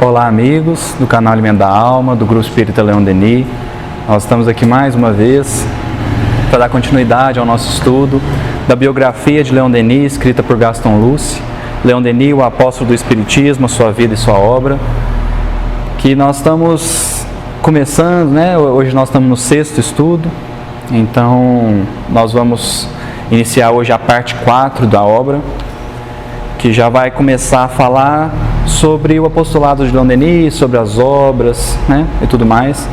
Olá, amigos do canal Alimento da Alma, do Grupo Espírita Leon Denis. Nós estamos aqui mais uma vez para dar continuidade ao nosso estudo da biografia de Leon Denis, escrita por Gaston Luce. Leon Denis, o apóstolo do Espiritismo, sua vida e sua obra, que nós estamos começando, né? Hoje nós estamos no 6º estudo, então nós vamos iniciar hoje a parte 4 da obra, que já vai começar a falar sobre o apostolado de Leon Denis, sobre as obras, né, e tudo mais.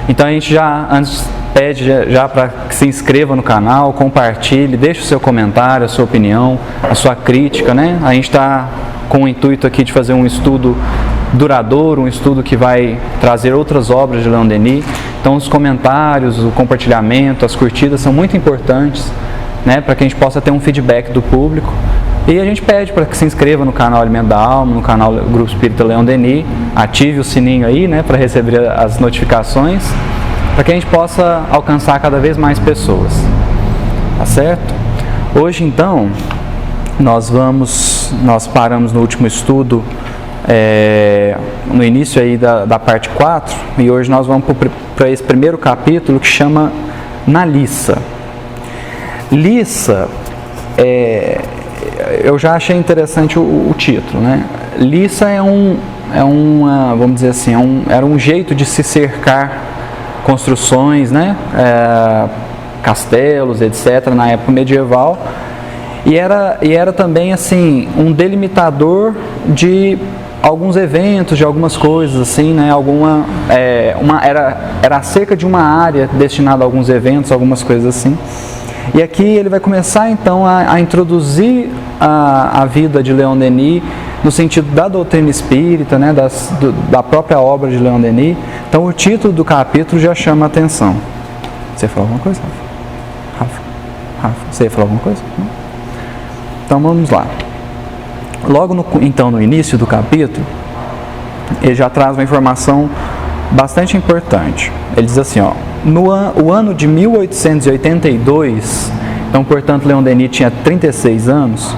Então a gente já antes pede já para que se inscreva no canal, compartilhe, deixe o seu comentário, a sua opinião, a sua crítica, né? A gente está com o intuito aqui de fazer um estudo duradouro, um estudo que vai trazer outras obras de Leon Denis. Então os comentários, o compartilhamento, as curtidas são muito importantes, né, para que a gente possa ter um feedback do público. E a gente pede para que se inscreva no canal Alimento da Alma, no canal Grupo Espírita Leon Denis, ative o sininho aí, né, para receber as notificações, para que a gente possa alcançar cada vez mais pessoas, tá certo? Hoje então, nós paramos no último estudo, no início aí da parte 4, e hoje nós vamos para esse primeiro capítulo que chama Na Lissa. Lissa eu já achei interessante o título, né? Lissa vamos dizer assim, era um jeito de se cercar construções, né? Castelos, etc., na época medieval, e era também assim um delimitador de alguns eventos, de algumas coisas assim, né? Era acerca de uma área destinada a alguns eventos, algumas coisas assim. E aqui ele vai começar então a introduzir a vida de Leon Denis no sentido da doutrina espírita, né, da própria obra de Leon Denis. Então o título do capítulo já chama a atenção. Você falou alguma coisa, Rafa? Você ia falar alguma coisa? Então vamos lá. Logo no início do capítulo, ele já traz uma informação bastante importante. Ele diz assim, ó: o ano de 1882, então portanto Leon Denis tinha 36 anos,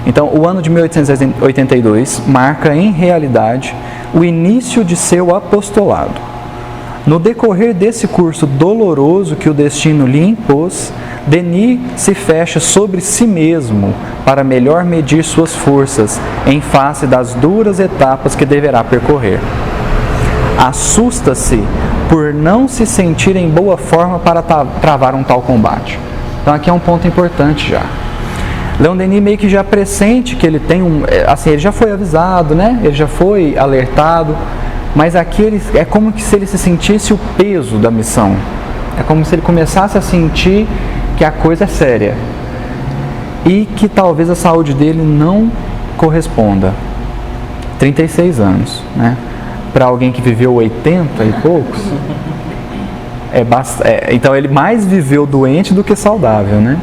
então o ano de 1882 marca em realidade o início de seu apostolado. No decorrer desse curso doloroso que o destino lhe impôs, Denis se fecha sobre si mesmo para melhor medir suas forças em face das duras etapas que deverá percorrer. Assusta-se por não se sentir em boa forma para travar um tal combate. Então aqui é um ponto importante já. Leon Denis meio que já pressente que ele tem assim, ele já foi avisado, né? Ele já foi alertado, mas aqui é como se ele se sentisse o peso da missão. É como se ele começasse a sentir que a coisa é séria e que talvez a saúde dele não corresponda. 36 anos, né? Para alguém que viveu 80 e poucos, então ele mais viveu doente do que saudável, né?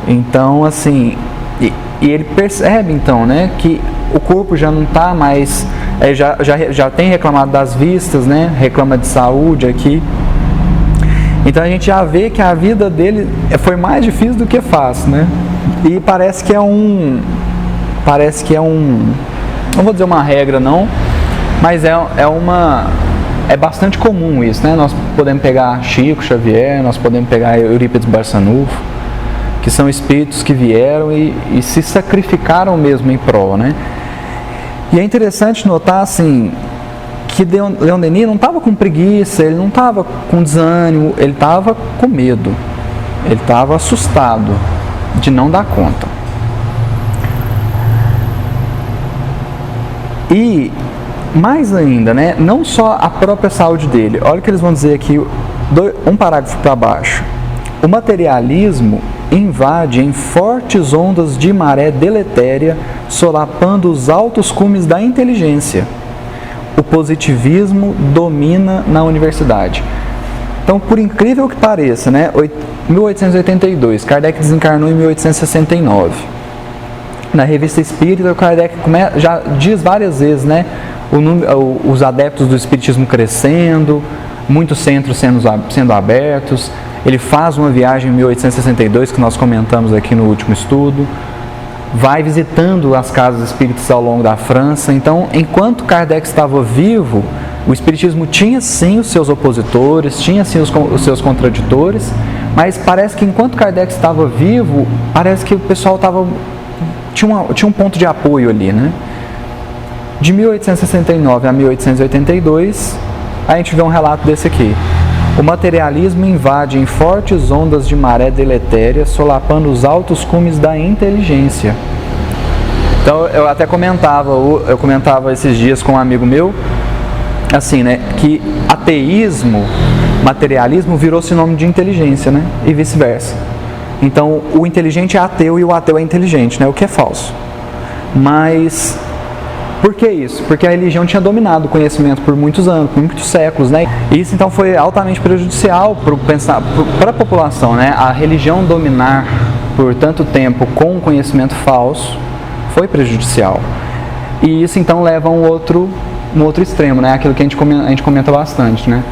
Então, assim, e ele percebe, então, né, que o corpo já não está mais, já tem reclamado das vistas, né, reclama de saúde aqui. Então a gente já vê que a vida dele foi mais difícil do que fácil, né? E parece que é não vou dizer uma regra não, mas é bastante comum isso, né? Nós podemos pegar Chico Xavier, nós podemos pegar Eurípides Barçanufo, que são espíritos que vieram e se sacrificaram mesmo em prol, né? E é interessante notar, assim, que Leon Denis não estava com preguiça, ele não estava com desânimo, ele estava com medo, ele estava assustado de não dar conta. E mais ainda, né, não só a própria saúde dele, olha o que eles vão dizer aqui, um parágrafo para baixo. O materialismo invade em fortes ondas de maré deletéria, solapando os altos cumes da inteligência. O positivismo domina na universidade. Então, por incrível que pareça, né, 1882, Kardec desencarnou em 1869. Na Revista Espírita, Kardec já diz várias vezes, né, os adeptos do espiritismo crescendo, muitos centros sendo abertos. Ele faz uma viagem em 1862, que nós comentamos aqui no último estudo. vai visitando as casas espíritas ao longo da França. Então, enquanto Kardec estava vivo, o espiritismo tinha sim os seus opositores, tinha sim os seus contraditores, mas parece que enquanto Kardec estava vivo, parece que o pessoal tinha um ponto de apoio ali, né? De 1869 a 1882, a gente vê um relato desse aqui. O materialismo invade em fortes ondas de maré deletéria, solapando os altos cumes da inteligência. Então, eu até comentava esses dias com um amigo meu, assim, né, que ateísmo, materialismo virou sinônimo de inteligência, né, e vice-versa. Então, o inteligente é ateu e o ateu é inteligente, né, o que é falso. Mas por que isso? Porque a religião tinha dominado o conhecimento por muitos anos, por muitos séculos, né? Isso então foi altamente prejudicial para a população, né? A religião dominar por tanto tempo com o conhecimento falso foi prejudicial. E isso então leva a um outro extremo, né? Aquilo que a gente comenta bastante, né?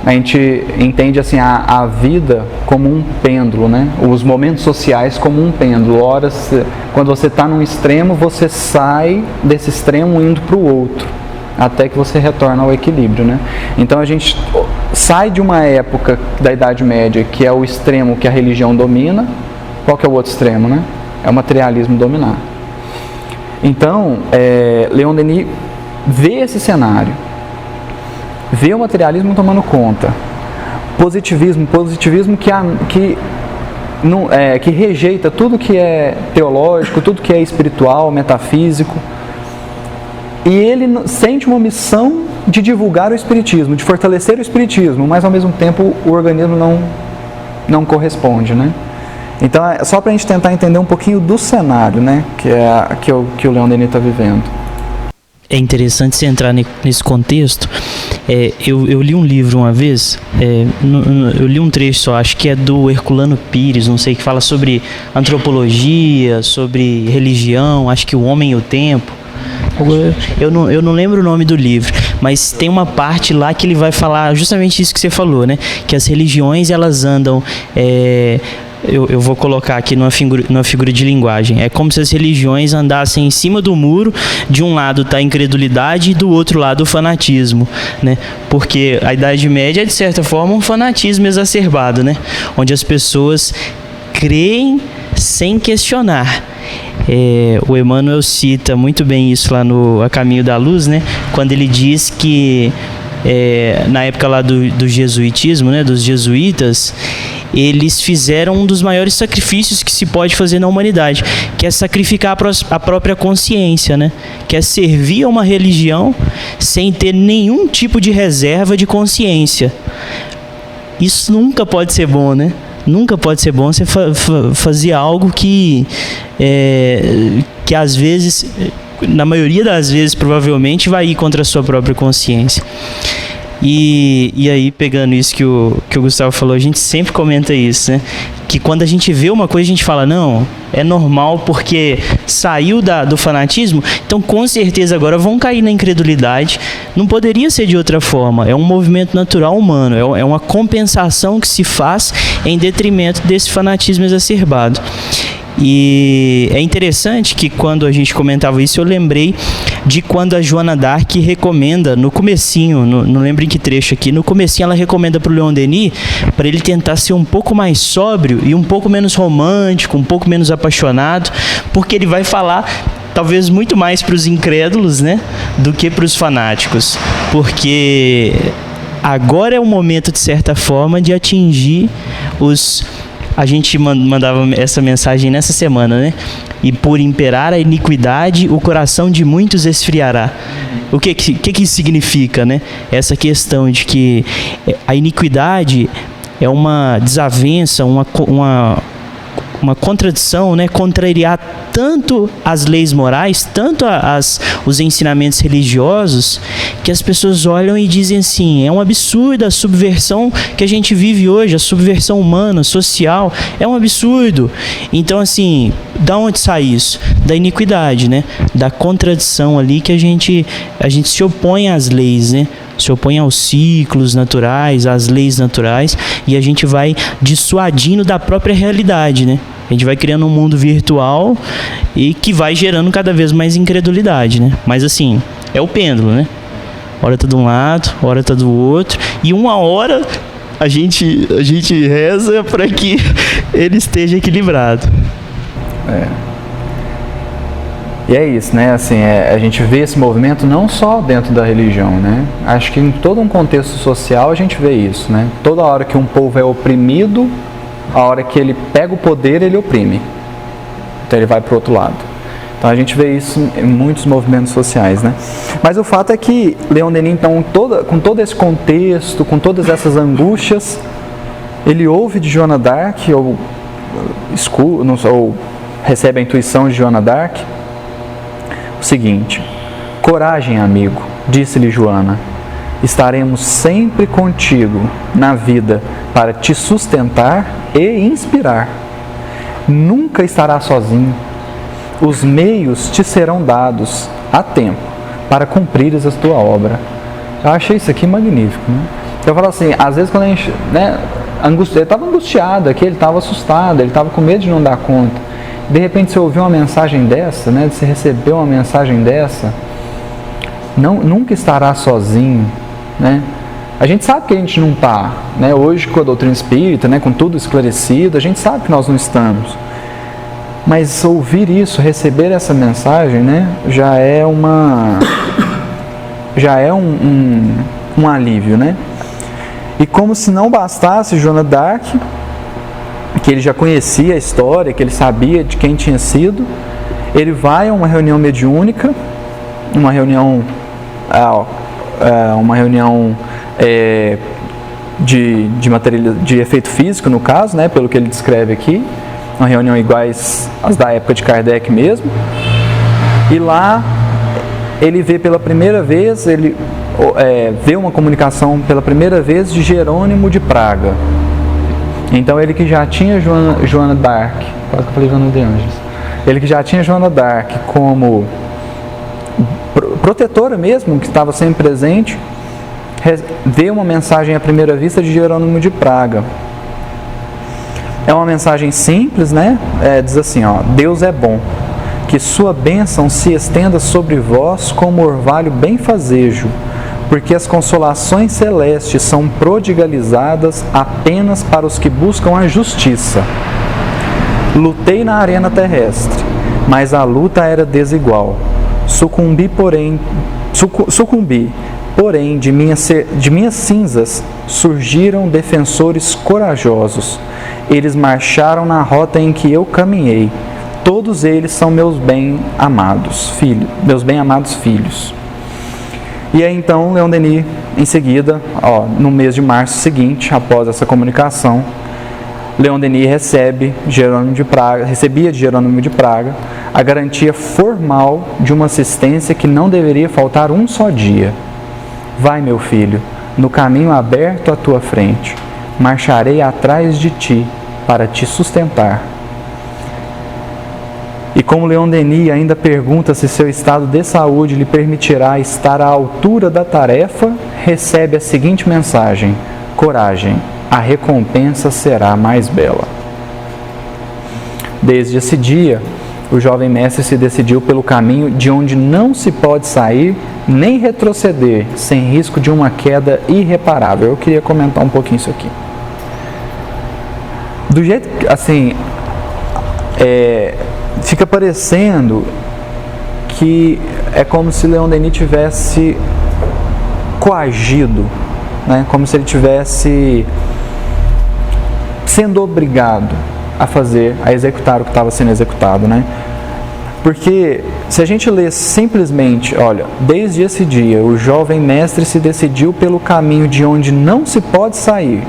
A gente entende assim a vida como um pêndulo, né? Os momentos sociais como um pêndulo. Horas, quando você está num extremo, você sai desse extremo indo para o outro, até que você retorna ao equilíbrio, né? Então a gente sai de uma época da Idade Média, que é o extremo que a religião domina. Qual que é o outro extremo, né? É o materialismo dominar. Então, Leon Denis vê esse cenário, vê o materialismo tomando conta. Positivismo que rejeita tudo que é teológico, tudo que é espiritual, metafísico. E ele sente uma missão de divulgar o espiritismo, de fortalecer o espiritismo, mas ao mesmo tempo o organismo não corresponde, né? Então é só para a gente tentar entender um pouquinho do cenário, né, que o Leon Denis está vivendo. É interessante você entrar nesse contexto. Eu li um livro uma vez, eu li um trecho só, acho que é do Herculano Pires, não sei, que fala sobre antropologia, sobre religião, acho que o homem e o tempo. Eu não lembro o nome do livro, mas tem uma parte lá que ele vai falar justamente isso que você falou, né? Que as religiões, elas andam... Eu vou colocar aqui numa figura de linguagem. É como se as religiões andassem em cima do muro. De um lado está a incredulidade e do outro lado o fanatismo, né? Porque a Idade Média é, de certa forma, um fanatismo exacerbado, né? Onde as pessoas creem sem questionar. O Emmanuel cita muito bem isso lá no A Caminho da Luz, né? Quando ele diz que na época lá do jesuitismo, né, dos jesuítas, eles fizeram um dos maiores sacrifícios que se pode fazer na humanidade, que é sacrificar a própria consciência, né? Que é servir a uma religião sem ter nenhum tipo de reserva de consciência. Isso nunca pode ser bom, né? Nunca pode ser bom você fazer algo que às vezes, na maioria das vezes, provavelmente vai ir contra a sua própria consciência. E aí, pegando isso que o Gustavo falou, a gente sempre comenta isso, né? Que quando a gente vê uma coisa, a gente fala, não, é normal porque saiu do fanatismo, então com certeza agora vão cair na incredulidade. Não poderia ser de outra forma, é um movimento natural humano, é uma compensação que se faz em detrimento desse fanatismo exacerbado. E é interessante que quando a gente comentava isso, eu lembrei de quando a Joana d'Arc recomenda, no comecinho, não lembro em que trecho aqui, no comecinho ela recomenda para o Leon Denis, para ele tentar ser um pouco mais sóbrio e um pouco menos romântico, um pouco menos apaixonado, porque ele vai falar talvez muito mais para os incrédulos, né, do que para os fanáticos, porque agora é o momento, de certa forma, de atingir os... A gente mandava essa mensagem nessa semana, né? E por imperar a iniquidade, o coração de muitos esfriará. O que isso significa, né? Essa questão de que a iniquidade é uma desavença, uma contradição, né? Contrariar tanto as leis morais, tanto os ensinamentos religiosos, que as pessoas olham e dizem assim, é um absurdo a subversão que a gente vive hoje, a subversão humana, social, é um absurdo. Então, assim, da onde sai isso? Da iniquidade, né? Da contradição ali que a gente se opõe às leis, né? Se opõe aos ciclos naturais, às leis naturais, e a gente vai dissuadindo da própria realidade, né? A gente vai criando um mundo virtual e que vai gerando cada vez mais incredulidade, né? Mas assim, é o pêndulo, né? Hora tá de um lado, hora tá do outro. E uma hora a gente reza para que ele esteja equilibrado. E é isso, né? Assim, a gente vê esse movimento não só dentro da religião, né? Acho que em todo um contexto social a gente vê isso, né? Toda hora que um povo é oprimido, a hora que ele pega o poder, ele oprime. Então ele vai para o outro lado. Então a gente vê isso em muitos movimentos sociais, né? Mas o fato é que Leon Denis, então, com todo esse contexto, com todas essas angústias, ele ouve de Joana d'Arc, ou recebe a intuição de Joana d'Arc, o seguinte: coragem, amigo, disse-lhe Joana, estaremos sempre contigo na vida para te sustentar e inspirar. Nunca estarás sozinho. Os meios te serão dados a tempo para cumprires a tua obra. Eu achei isso aqui magnífico, né? Eu falo assim, às vezes quando a gente, né, ele estava angustiado aqui, ele estava assustado, ele estava com medo de não dar conta. De repente você ouviu uma mensagem dessa, né, você recebeu uma mensagem dessa, nunca estará sozinho, né? A gente sabe que a gente não está, né? Hoje com a doutrina espírita, né, com tudo esclarecido, a gente sabe que nós não estamos. Mas ouvir isso, receber essa mensagem, né, já é um alívio, né? E como se não bastasse Joana d'Arc, que ele já conhecia a história, que ele sabia de quem tinha sido, ele vai a uma reunião mediúnica, uma reunião de efeito físico, no caso, né, pelo que ele descreve aqui, uma reunião iguais às da época de Kardec mesmo, e lá ele vê pela primeira vez, vê uma comunicação pela primeira vez de Jerônimo de Praga. Então ele que já tinha Joana d'Arc, quase que eu falei Joana de Ângeles, ele que já tinha Joana d'Arc como protetora mesmo, que estava sempre presente, vê uma mensagem à primeira vista de Jerônimo de Praga. É uma mensagem simples, né? Diz assim, ó: Deus é bom, que sua bênção se estenda sobre vós como orvalho benfazejo, porque as consolações celestes são prodigalizadas apenas para os que buscam a justiça. Lutei na arena terrestre, mas a luta era desigual. Sucumbi, porém, de minhas cinzas surgiram defensores corajosos. Eles marcharam na rota em que eu caminhei. Todos eles são meus bem-amados filhos. E aí então Leon Denis, em seguida, no mês de março seguinte, após essa comunicação, Leon Denis recebia de Jerônimo de Praga a garantia formal de uma assistência que não deveria faltar um só dia. Vai, meu filho, no caminho aberto à tua frente, marcharei atrás de ti para te sustentar. E como Leon Denis ainda pergunta se seu estado de saúde lhe permitirá estar à altura da tarefa, recebe a seguinte mensagem: coragem, a recompensa será mais bela. Desde esse dia, o jovem mestre se decidiu pelo caminho de onde não se pode sair nem retroceder sem risco de uma queda irreparável. Eu queria comentar um pouquinho isso aqui. Do jeito que, assim, fica parecendo que é como se Leon Denis tivesse coagido, né? Como se ele tivesse sendo obrigado a executar o que estava sendo executado, né? Porque se a gente lê simplesmente, olha, desde esse dia o jovem mestre se decidiu pelo caminho de onde não se pode sair,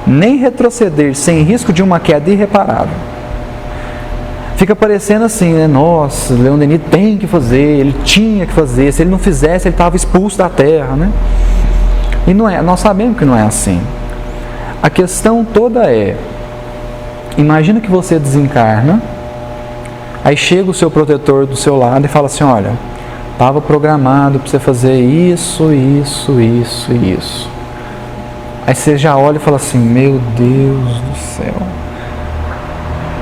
nem retroceder sem risco de uma queda irreparável. Fica parecendo assim, né? Nossa, Leon Denis tem que fazer, ele tinha que fazer, se ele não fizesse ele estava expulso da terra, né? E não é, nós sabemos que não é assim. A questão toda imagina que você desencarna, aí chega o seu protetor do seu lado e fala assim: olha, estava programado para você fazer isso. Aí você já olha e fala assim: meu Deus do céu.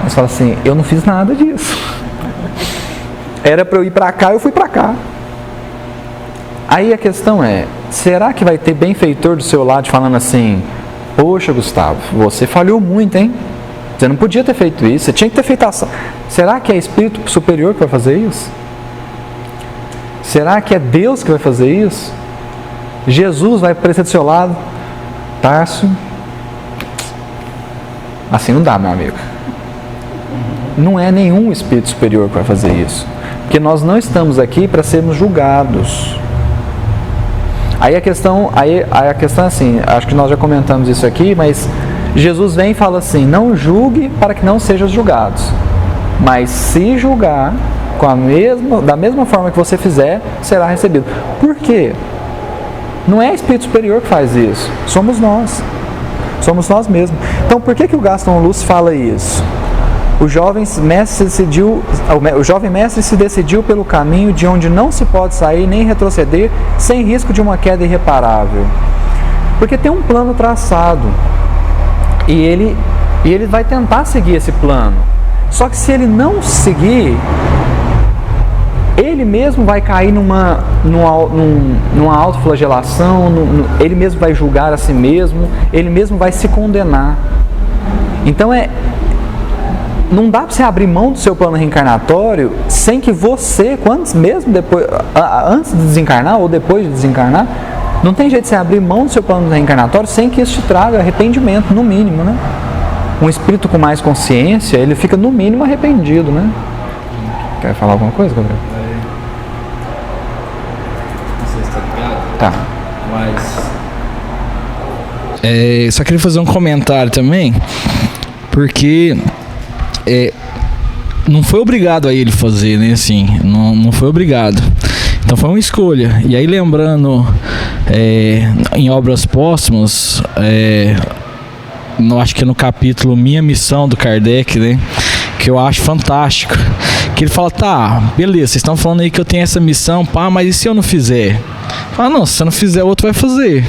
Mas fala assim, eu não fiz nada disso. Era para eu ir para cá, eu fui para cá. Aí a questão é, será que vai ter benfeitor do seu lado falando assim, poxa Gustavo, você falhou muito, hein? Você não podia ter feito isso, você tinha que ter feito ação. Será que é espírito superior que vai fazer isso? Será que é Deus que vai fazer isso? Jesus vai aparecer do seu lado? Tarso, assim não dá, meu amigo. Não é nenhum espírito superior que vai fazer isso. Porque nós não estamos aqui para sermos julgados. Aí a questão é assim, acho que nós já comentamos isso aqui, mas Jesus vem e fala assim, não julgue para que não sejam julgados. Mas se julgar, da mesma forma que você fizer, será recebido. Por quê? Não é espírito superior que faz isso, somos nós. Somos nós mesmos. Então por que o Gaston Luz fala isso? O jovem mestre se decidiu pelo caminho de onde não se pode sair nem retroceder sem risco de uma queda irreparável. Porque tem um plano traçado e ele vai tentar seguir esse plano. Só que se ele não seguir, ele mesmo vai cair numa autoflagelação, ele mesmo vai julgar a si mesmo, ele mesmo vai se condenar. Então não dá para você abrir mão do seu plano reencarnatório sem que você, antes de desencarnar ou depois de desencarnar, não tem jeito de você abrir mão do seu plano reencarnatório sem que isso te traga arrependimento, no mínimo, né? Um espírito com mais consciência, ele fica no mínimo arrependido, né? Quer falar alguma coisa, Gabriel? Não sei se tá ligado. Tá. Mas só queria fazer um comentário também, porque não foi obrigado a ele fazer, né? Assim, não foi obrigado. Então foi uma escolha. E aí lembrando em Obras Póstumas, acho que é no capítulo Minha Missão do Kardec, né? Que eu acho fantástico. Que ele fala, tá, beleza, vocês estão falando aí que eu tenho essa missão, pá, mas e se eu não fizer? Fala, não, se você não fizer, outro vai fazer.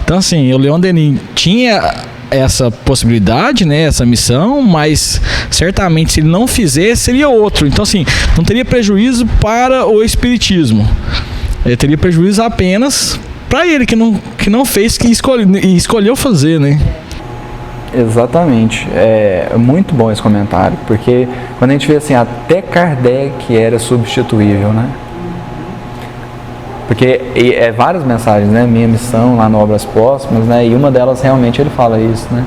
Então assim, o Leon Denis tinha essa possibilidade, né, essa missão, mas certamente se ele não fizer, seria outro. Então assim, não teria prejuízo para o espiritismo. Ele teria prejuízo apenas para ele que não fez, que escolheu fazer, né? Exatamente. É muito bom esse comentário, porque quando a gente vê assim, até Kardec era substituível, né? Porque várias mensagens, né? Minha missão lá no Obras Póstumas, né? E uma delas realmente ele fala isso, né?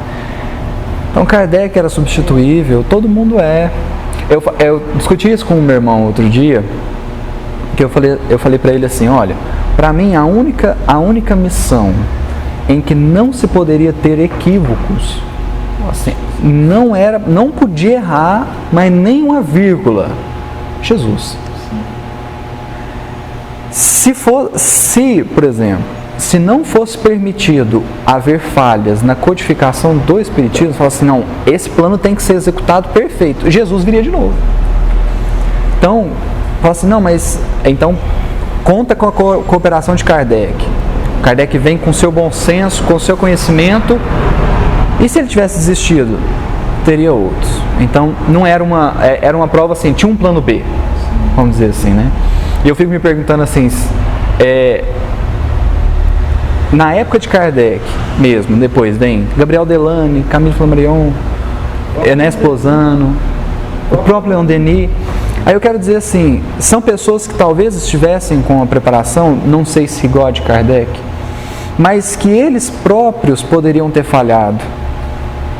Então Kardec era substituível, todo mundo é. Eu discuti isso com o meu irmão outro dia, que eu falei para ele assim, olha, para mim a única missão em que não se poderia ter equívocos, assim, não podia errar, mas nem uma vírgula, Jesus. Por exemplo, se não fosse permitido haver falhas na codificação do Espiritismo, fala assim, não, esse plano tem que ser executado perfeito, Jesus viria de novo. Então, fala assim, não, mas então conta com a cooperação de Kardec. Kardec vem com seu bom senso, com seu conhecimento, e se ele tivesse desistido, teria outros. Então, não era uma prova assim, tinha um plano B, vamos dizer assim, né? E eu fico me perguntando assim, na época de Kardec mesmo, depois vem Gabriel Delany, Camille Flammarion, Ernest Posano, o próprio Leon Denis. Aí eu quero dizer assim, são pessoas que talvez estivessem com a preparação, não sei se igual a de Kardec, mas que eles próprios poderiam ter falhado.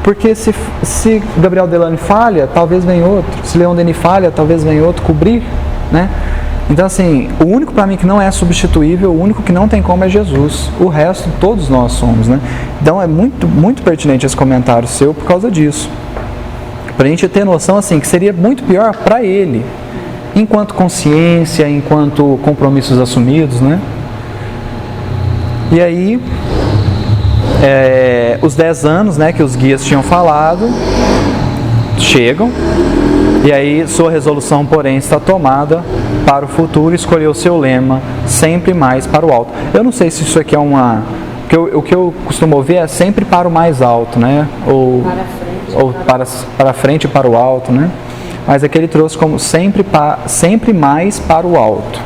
Porque se Gabriel Delany falha, talvez venha outro. Se Leon Denis falha, talvez venha outro cobrir, né? Então assim, o único para mim que não é substituível, o único que não tem como é Jesus. O resto, todos nós somos, né? Então é muito, muito pertinente esse comentário seu por causa disso. Para a gente ter noção assim, que seria muito pior para ele, enquanto consciência, enquanto compromissos assumidos, né? E aí, os 10 anos, né, que os guias tinham falado, chegam, e aí sua resolução, porém, está tomada para o futuro, escolheu o seu lema, sempre mais para o alto. Eu não sei se isso aqui é o que eu costumo ouvir é sempre para o mais alto, né? Ou ou para frente e para o alto, né? Mas aqui ele trouxe como sempre mais para o alto.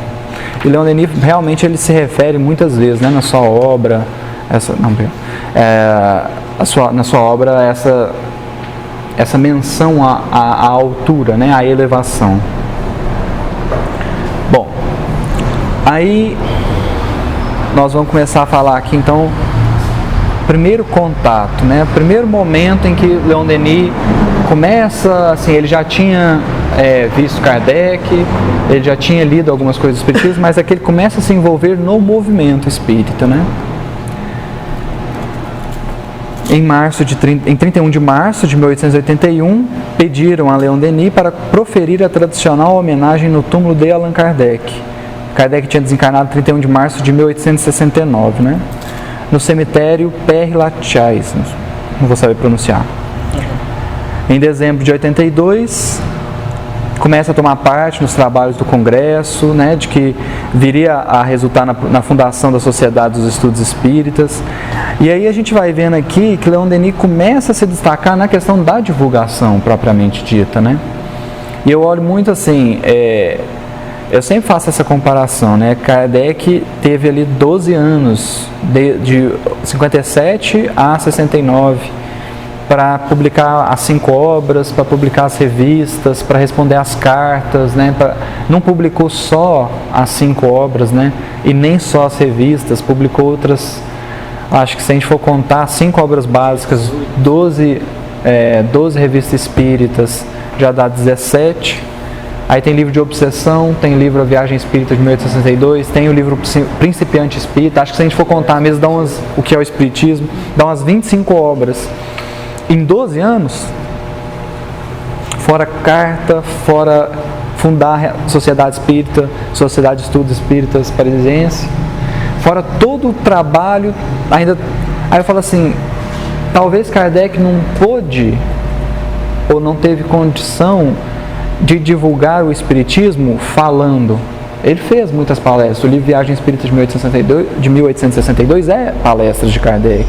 E Leon Denis realmente ele se refere muitas vezes, né, na sua obra, na sua obra essa menção à altura, né, à elevação. Bom, aí nós vamos começar a falar aqui então, primeiro contato, né, primeiro momento em que Leon Denis começa, assim, ele já tinha visto Kardec, ele já tinha lido algumas coisas espiritistas, mas aqui ele começa a se envolver no movimento espírita, né? Em 31 de março de 1881, pediram a Leon Denis para proferir a tradicional homenagem no túmulo de Allan Kardec. Kardec tinha desencarnado em 31 de março de 1869, né? No cemitério Père Lachaise, não vou saber pronunciar. Em dezembro de 82, começa a tomar parte nos trabalhos do Congresso, né, de que viria a resultar na fundação da Sociedade dos Estudos Espíritas. E aí a gente vai vendo aqui que Leon Denis começa a se destacar na questão da divulgação propriamente dita, né? E eu olho muito assim, eu sempre faço essa comparação, né? Kardec teve ali 12 anos, de 57 a 69, para publicar as 5 obras, para publicar as revistas, para responder as cartas, né? Não publicou só as 5 obras, né? E nem só as revistas, publicou outras, acho que se a gente for contar, 5 obras básicas, 12 revistas espíritas, já dá 17. Aí tem livro de obsessão, tem livro A Viagem Espírita de 1862, tem o livro Principiante Espírita, acho que se a gente for contar mesmo, o que é o Espiritismo, dá umas 25 obras. Em 12 anos, fora carta, fora fundar a Sociedade Espírita, Sociedade de Estudos Espíritas Parisiense, fora todo o trabalho, aí eu falo assim, talvez Kardec não pôde ou não teve condição de divulgar o Espiritismo falando. Ele fez muitas palestras, o livro Viagem Espírita de 1862 é palestras de Kardec,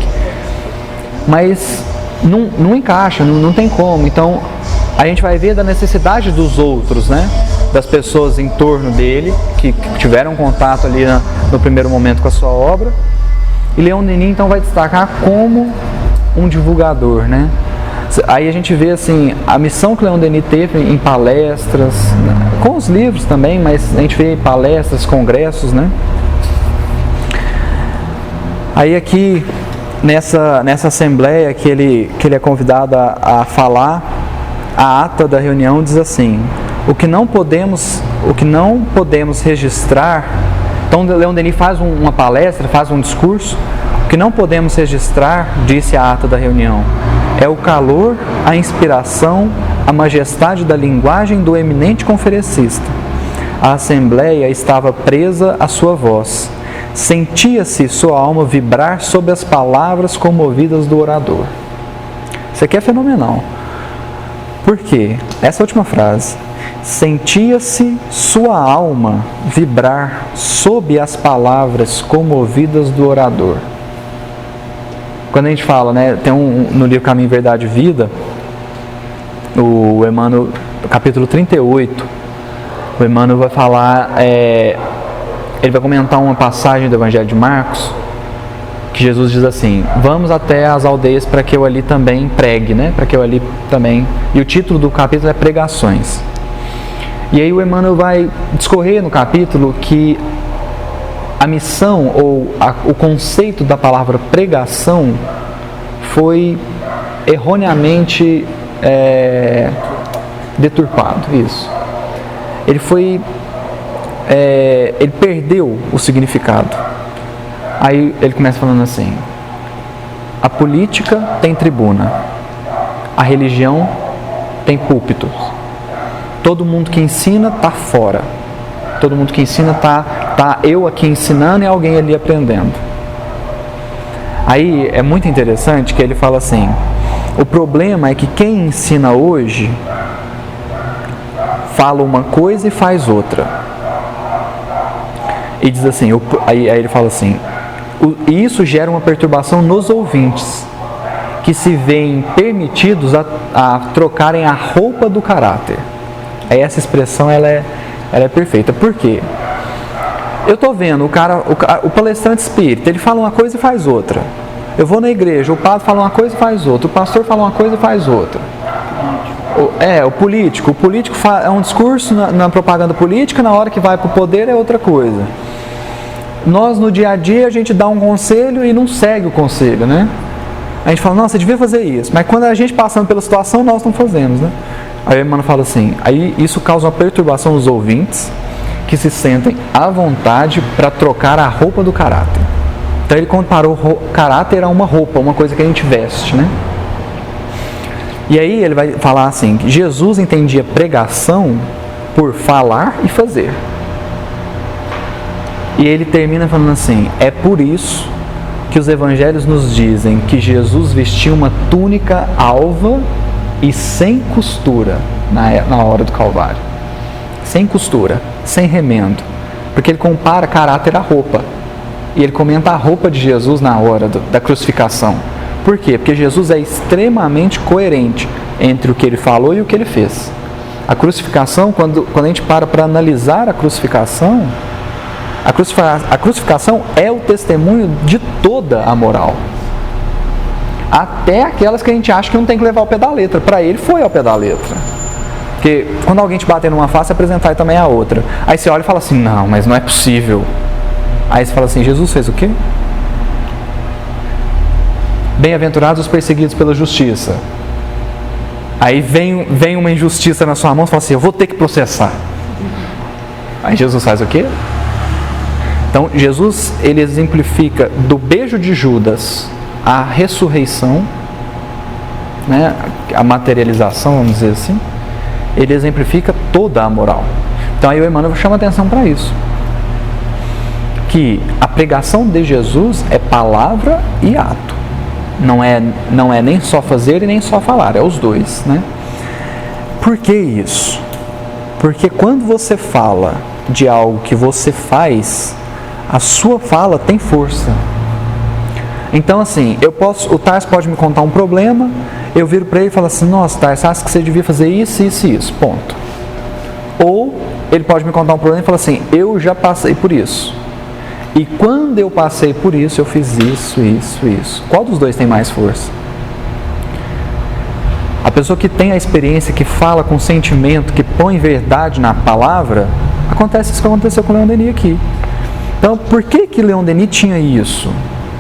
mas não encaixa, não tem como. Então a gente vai ver da necessidade dos outros, né? Das pessoas em torno dele que tiveram contato ali no primeiro momento com a sua obra. E Leon Denis então vai destacar como um divulgador, né? Aí a gente vê assim a missão que Leon Denis teve em palestras, né? Com os livros também, mas a gente vê palestras, congressos, né? Aí aqui nessa assembleia que ele é convidado a falar, a ata da reunião diz assim: o que não podemos registrar. Então Leon Denis faz uma palestra, faz um discurso. O que não podemos registrar, disse a ata da reunião, é o calor, a inspiração, a majestade da linguagem do eminente conferencista. A assembleia estava presa à sua voz. Sentia-se sua alma vibrar sob as palavras comovidas do orador. Isso aqui é fenomenal. Por quê? Essa última frase. Sentia-se sua alma vibrar sob as palavras comovidas do orador. Quando a gente fala, né, tem no livro Caminho, Verdade e Vida, o Emmanuel, capítulo 38, o Emmanuel vai falar... ele vai comentar uma passagem do Evangelho de Marcos, que Jesus diz assim: vamos até as aldeias para que eu ali também pregue, né? Para que eu ali também... E o título do capítulo é Pregações. E aí o Emmanuel vai discorrer no capítulo que a missão ou o conceito da palavra pregação foi erroneamente deturpado. Isso. Ele perdeu o significado. Aí ele começa falando assim: a política tem tribuna, a religião tem púlpitos. Todo mundo que ensina está fora. Todo mundo que ensina tá eu aqui ensinando e alguém ali aprendendo. Aí é muito interessante que ele fala assim: o problema é que quem ensina hoje fala uma coisa e faz outra. E diz assim, aí ele fala assim: e isso gera uma perturbação nos ouvintes, que se veem permitidos a trocarem a roupa do caráter. Aí essa expressão ela é perfeita. Por quê? Eu estou vendo o palestrante espírita, ele fala uma coisa e faz outra. Eu vou na igreja, o padre fala uma coisa e faz outra, o pastor fala uma coisa e faz outra. O político é um discurso na propaganda política, na hora que vai para o poder é outra coisa. Nós no dia a dia a gente dá um conselho e não segue o conselho, né? A gente fala, nossa, você devia fazer isso, mas quando a gente passando pela situação, nós não fazemos, né? Aí o irmão fala assim, aí isso causa uma perturbação nos ouvintes, que se sentem à vontade para trocar a roupa do caráter. Então ele comparou caráter a uma roupa, uma coisa que a gente veste, né? E aí ele vai falar assim, que Jesus entendia pregação por falar e fazer. E ele termina falando assim, é por isso que os evangelhos nos dizem que Jesus vestia uma túnica alva e sem costura na hora do Calvário. Sem costura, sem remendo. Porque ele compara caráter à roupa. E ele comenta a roupa de Jesus na hora da crucificação. Por quê? Porque Jesus é extremamente coerente entre o que ele falou e o que ele fez. A crucificação, quando a gente para analisar a crucificação é o testemunho de toda a moral. Até aquelas que a gente acha que não tem que levar ao pé da letra. Para ele foi ao pé da letra. Porque quando alguém te bater numa face, apresentar também a outra. Aí você olha e fala assim, não, mas não é possível. Aí você fala assim, Jesus fez o quê? Bem-aventurados os perseguidos pela justiça. Aí vem uma injustiça na sua mão e fala assim, eu vou ter que processar. Aí Jesus faz o quê? Então Jesus, ele exemplifica do beijo de Judas a ressurreição, né, a materialização, vamos dizer assim. Ele exemplifica toda a moral. Então aí o Emmanuel chama atenção para isso. Que a pregação de Jesus é palavra e ato. Não é nem só fazer e nem só falar, é os dois, né? Por que isso? Porque quando você fala de algo que você faz, a sua fala tem força. Então assim, o Tarso pode me contar um problema, eu viro para ele e falo assim, nossa Tarso, acho que você devia fazer isso, isso e isso, ponto. Ou ele pode me contar um problema e falar assim, eu já passei por isso. E quando eu passei por isso, eu fiz isso, isso, isso. Qual dos dois tem mais força? A pessoa que tem a experiência, que fala com sentimento, que põe verdade na palavra, acontece isso que aconteceu com o Leon Denis aqui. Então, por que Leon Denis tinha isso?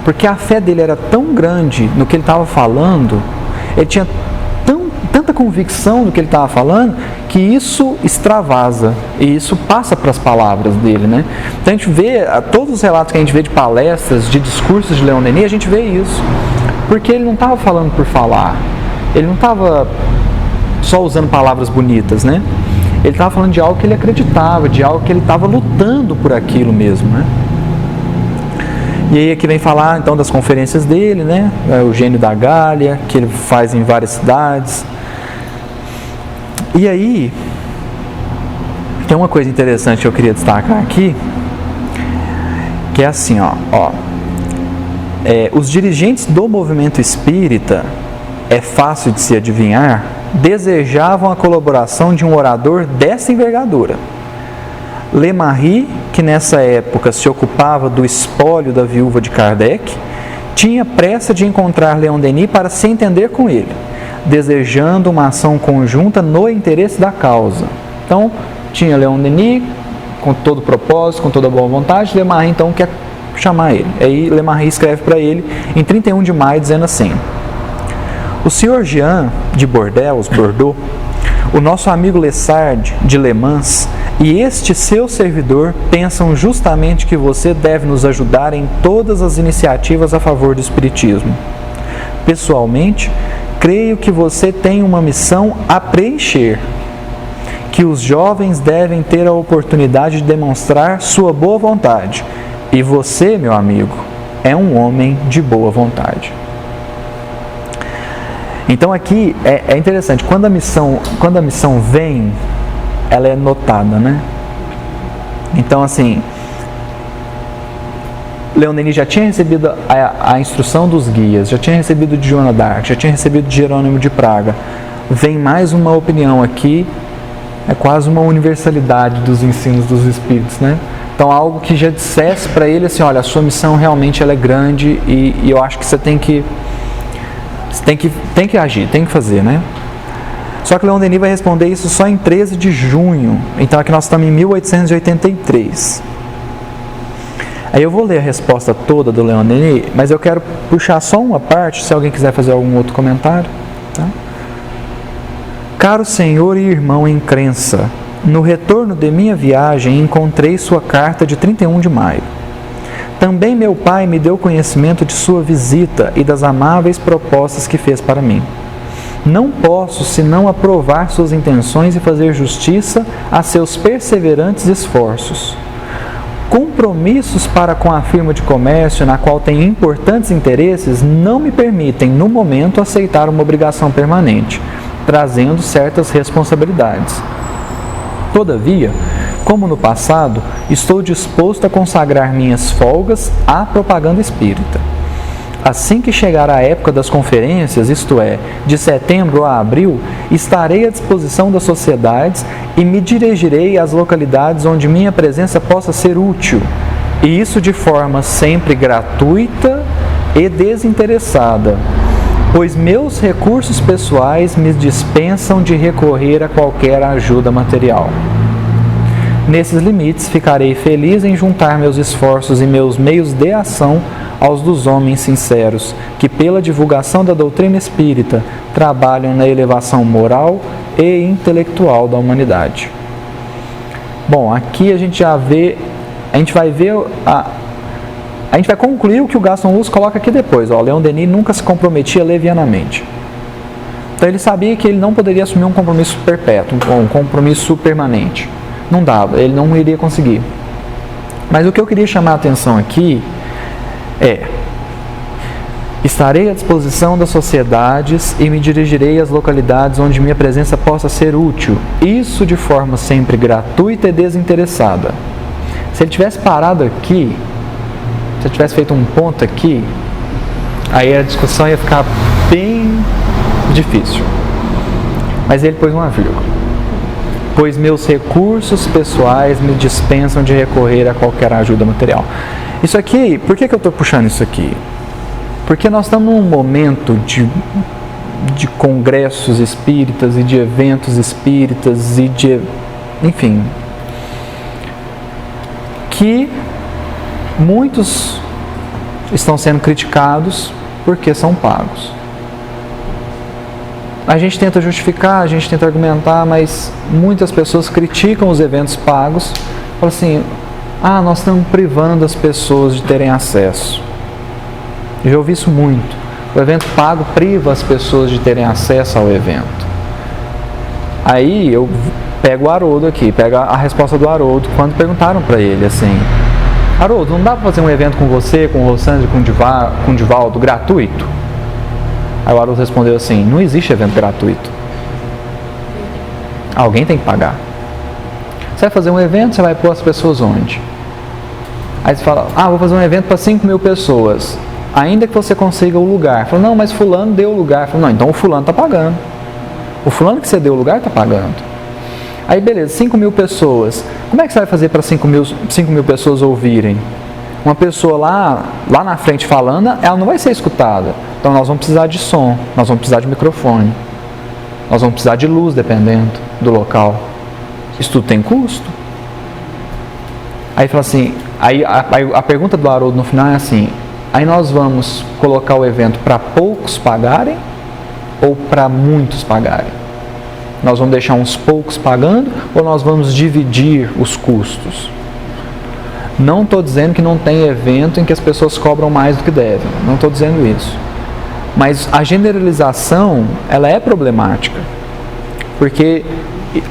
Porque a fé dele era tão grande no que ele estava falando, ele tinha tanta convicção no que ele estava falando, que isso extravasa, e isso passa para as palavras dele, né? Então a gente vê, todos os relatos que a gente vê de palestras, de discursos de Leon Denis, a gente vê isso, porque ele não estava falando por falar, ele não estava só usando palavras bonitas, né? Ele estava falando de algo que ele acreditava, de algo que ele estava lutando por aquilo mesmo, né? E aí aqui vem falar então das conferências dele, né? O Gênio da Gália, que ele faz em várias cidades. E aí, tem uma coisa interessante que eu queria destacar aqui, que é assim, os dirigentes do movimento espírita, é fácil de se adivinhar, desejavam a colaboração de um orador dessa envergadura. Lemarie, que nessa época se ocupava do espólio da viúva de Kardec, tinha pressa de encontrar Leon Denis para se entender com ele, desejando uma ação conjunta no interesse da causa. Então, tinha Leon Denis, com todo o propósito, com toda a boa vontade, Lemarie então quer chamar ele. Aí Lemarie escreve para ele em 31 de maio, dizendo assim, o senhor Jean de Bordeaux, o nosso amigo Lessard de Le Mans e este seu servidor pensam justamente que você deve nos ajudar em todas as iniciativas a favor do espiritismo. Pessoalmente, creio que você tem uma missão a preencher, que os jovens devem ter a oportunidade de demonstrar sua boa vontade. E você, meu amigo, é um homem de boa vontade. Então aqui é interessante, quando a missão vem, ela é notada, né? Então assim, Leon Denis já tinha recebido a instrução dos guias, já tinha recebido de Joana d'Arc, já tinha recebido de Jerônimo de Praga. Vem mais uma opinião aqui, é quase uma universalidade dos ensinos dos Espíritos, né? Então, algo que já dissesse para ele assim, olha, a sua missão realmente ela é grande e eu acho que você tem que agir, tem que fazer, né? Só que Leon Denis vai responder isso só em 13 de junho. Então, aqui nós estamos em 1883. Aí eu vou ler a resposta toda do Leon Denis, mas eu quero puxar só uma parte, se alguém quiser fazer algum outro comentário. Tá? Caro senhor e irmão em crença, no retorno de minha viagem encontrei sua carta de 31 de maio. Também meu pai me deu conhecimento de sua visita e das amáveis propostas que fez para mim. Não posso senão aprovar suas intenções e fazer justiça a seus perseverantes esforços. Compromissos para com a firma de comércio, na qual tenho importantes interesses, não me permitem, no momento, aceitar uma obrigação permanente, trazendo certas responsabilidades. Todavia, como no passado, estou disposto a consagrar minhas folgas à propaganda espírita. Assim que chegar a época das conferências, isto é, de setembro a abril, estarei à disposição das sociedades e me dirigirei às localidades onde minha presença possa ser útil, e isso de forma sempre gratuita e desinteressada, pois meus recursos pessoais me dispensam de recorrer a qualquer ajuda material. Nesses limites, ficarei feliz em juntar meus esforços e meus meios de ação aos dos homens sinceros, que pela divulgação da doutrina espírita trabalham na elevação moral e intelectual da humanidade. Bom, aqui a gente já vê, a gente vai concluir o que o Gaston Luz coloca aqui depois. Leon Denis nunca se comprometia levianamente. Então ele sabia que ele não poderia assumir um compromisso perpétuo, um compromisso permanente. Não dava, ele não iria conseguir. Mas o que eu queria chamar a atenção aqui é: estarei à disposição das sociedades e me dirigirei às localidades onde minha presença possa ser útil, isso de forma sempre gratuita e desinteressada. Se ele tivesse parado aqui, se ele tivesse feito um ponto aqui, aí a discussão ia ficar bem difícil. Mas ele pôs uma vírgula. Pois meus recursos pessoais me dispensam de recorrer a qualquer ajuda material. Isso aqui, por que eu estou puxando isso aqui? Porque nós estamos num momento de congressos espíritas e de eventos espíritas e de, enfim, que muitos estão sendo criticados porque são pagos. A gente tenta justificar, a gente tenta argumentar, mas muitas pessoas criticam os eventos pagos, falam assim: nós estamos privando as pessoas de terem acesso. Eu já ouvi isso muito. O evento pago priva as pessoas de terem acesso ao evento. Aí eu pego o Haroldo aqui, pego a resposta do Haroldo, quando perguntaram para ele assim: Haroldo, não dá para fazer um evento com você, com o Rosângela, com o Divaldo, gratuito? Aí o Haroldo respondeu assim: não existe evento gratuito. Alguém tem que pagar. Você vai fazer um evento, você vai pôr as pessoas onde? Aí você fala: vou fazer um evento para 5.000 pessoas. Ainda que você consiga o lugar. Fala: não, mas fulano deu o lugar. Fala: não, então o fulano está pagando. O fulano que você deu o lugar está pagando. Aí beleza, 5.000 pessoas. Como é que você vai fazer para 5.000 pessoas ouvirem? Uma pessoa lá na frente falando, ela não vai ser escutada. Então nós vamos precisar de som, nós vamos precisar de microfone, nós vamos precisar de luz, dependendo do local. Isso tudo tem custo. Aí fala assim, aí a pergunta do Haroldo no final é assim: aí nós vamos colocar o evento para poucos pagarem ou para muitos pagarem? Nós vamos deixar uns poucos pagando ou nós vamos dividir os custos? Não estou dizendo que não tem evento em que as pessoas cobram mais do que devem. Não estou dizendo isso. Mas a generalização, ela é problemática. Porque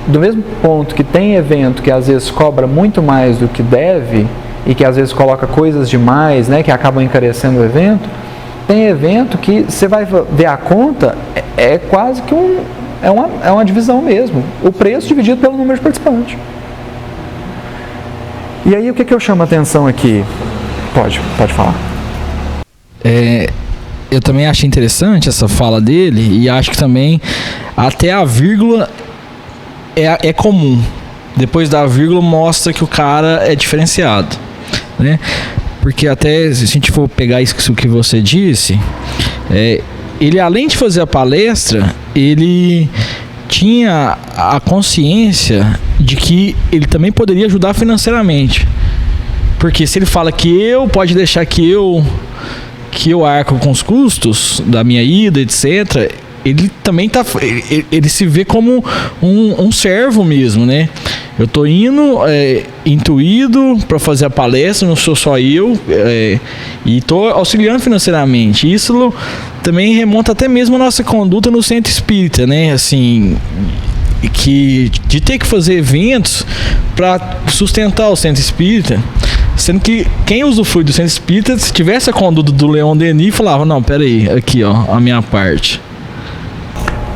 do mesmo ponto que tem evento que às vezes cobra muito mais do que deve e que às vezes coloca coisas demais, né, que acabam encarecendo o evento, tem evento que você vai ver a conta, é quase que é uma divisão mesmo. O preço dividido pelo número de participantes. E aí o que eu chamo a atenção aqui? Pode falar. Eu também achei interessante essa fala dele e acho que também até a vírgula é comum. Depois da vírgula mostra que o cara é diferenciado, né? Porque até se a gente for pegar isso que você disse, ele além de fazer a palestra, ele tinha a consciência de que ele também poderia ajudar financeiramente. Porque se ele fala pode deixar que eu arco com os custos da minha ida, etc., ele também ele se vê como um servo mesmo, né? Eu tô indo intuído para fazer a palestra, não sou só eu, e tô auxiliando financeiramente. Isso também remonta até mesmo a nossa conduta no centro espírita, né? Assim, de ter que fazer eventos para sustentar o centro espírita, sendo que quem usufrui do centro espírita, se tivesse a conduta do Leon Denis, falava, não, peraí, aqui ó, a minha parte.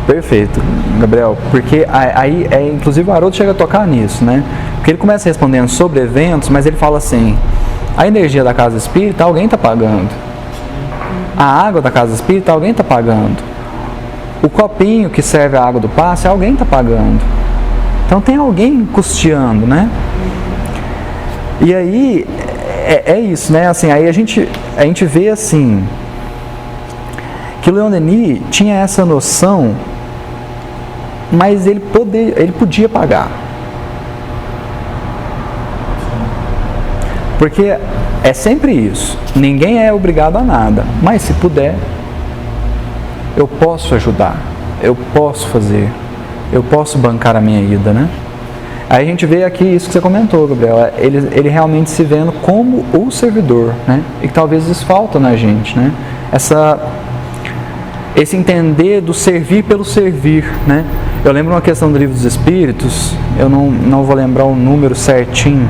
Perfeito, Gabriel, porque aí inclusive o Haroldo chega a tocar nisso, né? Porque ele começa respondendo sobre eventos, mas ele fala assim, a energia da casa espírita alguém está pagando, a água da casa espírita alguém está pagando, o copinho que serve a água do passe alguém está pagando, então tem alguém custeando, né? E aí é isso, né? Assim, aí a gente vê assim que o Leon Denis tinha essa noção, mas ele podia pagar. Porque é sempre isso. Ninguém é obrigado a nada. Mas se puder, eu posso ajudar. Eu posso fazer. Eu posso bancar a minha ida, né? Aí a gente vê aqui isso que você comentou, Gabriel. Ele realmente se vendo como o servidor, né? E que talvez isso falta na gente, né? Esse entender do servir pelo servir, né? Eu lembro uma questão do Livro dos Espíritos, eu não vou lembrar o número certinho.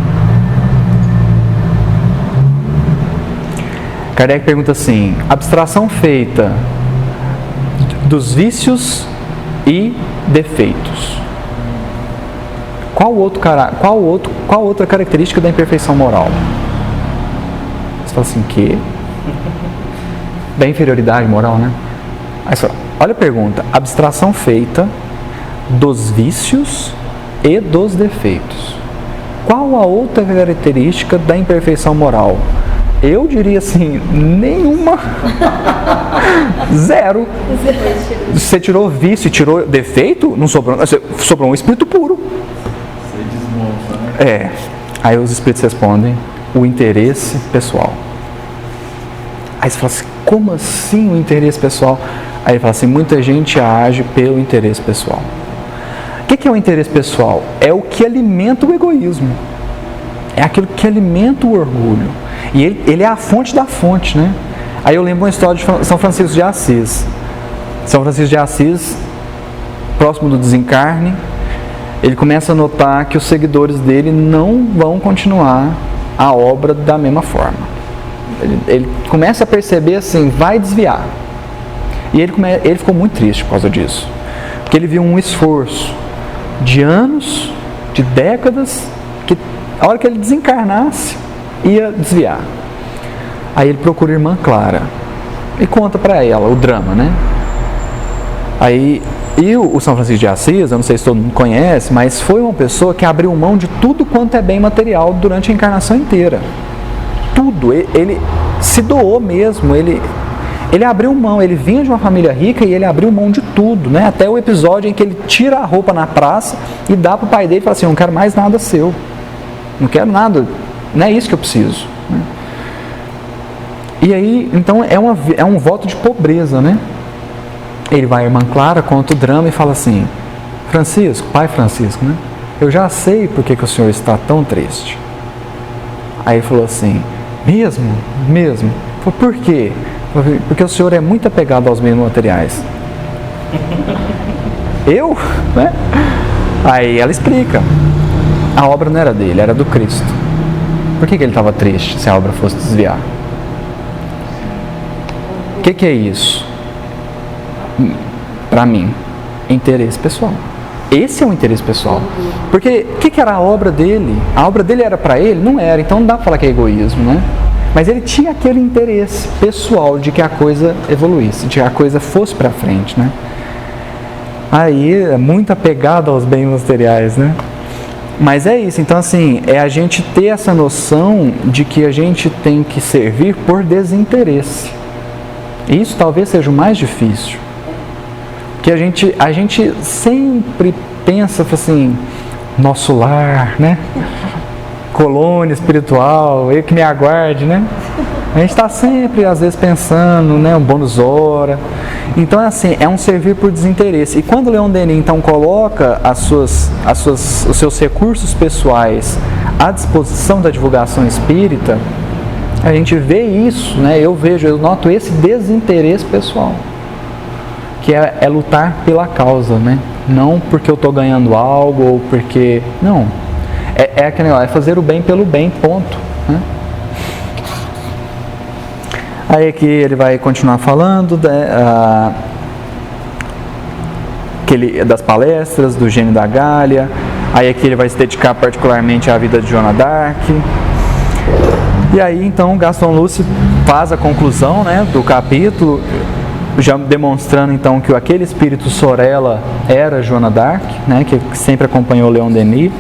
Kardec pergunta assim, abstração feita dos vícios e defeitos. Qual outra característica da imperfeição moral? Você fala assim, que? Da inferioridade moral, né? Aí você fala, olha a pergunta, abstração feita dos vícios e dos defeitos. Qual a outra característica da imperfeição moral? Eu diria assim, nenhuma. Zero. Você tirou vício e tirou defeito, não sobrou um espírito puro. Você desmonta, né? Aí os espíritos respondem, o interesse pessoal. Aí você fala assim, como assim o interesse pessoal? Aí ele fala assim, muita gente age pelo interesse pessoal. O que é o interesse pessoal? É o que alimenta o egoísmo. É aquilo que alimenta o orgulho. E ele é a fonte da fonte, né? Aí eu lembro uma história de São Francisco de Assis. São Francisco de Assis, próximo do desencarne, ele começa a notar que os seguidores dele não vão continuar a obra da mesma forma. Ele começa a perceber assim, vai desviar. E ele ficou muito triste por causa disso. Porque ele viu um esforço de anos, de décadas, que a hora que ele desencarnasse, ia desviar. Aí ele procura a irmã Clara e conta para ela o drama, né? Aí, o São Francisco de Assis, eu não sei se todo mundo conhece, mas foi uma pessoa que abriu mão de tudo quanto é bem material durante a encarnação inteira. Tudo. Ele se doou mesmo, ele abriu mão, ele vinha de uma família rica e ele abriu mão de tudo, né? Até o episódio em que ele tira a roupa na praça e dá para o pai dele e fala assim, não quero mais nada seu, não quero nada, não é isso que eu preciso, né? E aí, então é um voto de pobreza, né? Ele vai à irmã Clara, conta o drama e fala assim, Francisco, pai Francisco, né? Eu já sei por que o senhor está tão triste. Aí ele falou assim, mesmo? Falei, por quê? Porque o senhor é muito apegado aos bens materiais. Eu? Né? Aí ela explica. A obra não era dele, era do Cristo. Por que ele estava triste se a obra fosse desviar? O que é isso? Para mim, interesse pessoal. Esse é o interesse pessoal. Porque o que era a obra dele? A obra dele era para ele? Não era. Então não dá para falar que é egoísmo, né? Mas ele tinha aquele interesse pessoal de que a coisa evoluísse, de que a coisa fosse para frente, né? Aí é muito apegado aos bens materiais, né? Mas é isso, então assim, é a gente ter essa noção de que a gente tem que servir por desinteresse. Isso talvez seja o mais difícil. Porque a gente sempre pensa assim, nosso lar, né? Colônia espiritual, eu que me aguarde, né? A gente está sempre, às vezes, pensando, né? Um bônus hora. Então, assim, é um servir por desinteresse. E quando o Leon Denis, então, coloca os seus recursos pessoais à disposição da divulgação espírita, a gente vê isso, né? Eu noto esse desinteresse pessoal, que é lutar pela causa, né? Não porque eu estou ganhando algo ou porque... Não. É fazer o bem pelo bem, ponto, né? Aí aqui ele vai continuar falando das palestras do Gênio da Gália. Aí aqui ele vai se dedicar particularmente à vida de Joana d'Arc. E aí então Gaston Luce faz a conclusão, né, do capítulo, já demonstrando então que aquele espírito Sorella era Joana d'Arc, né, que sempre acompanhou Leon Denis.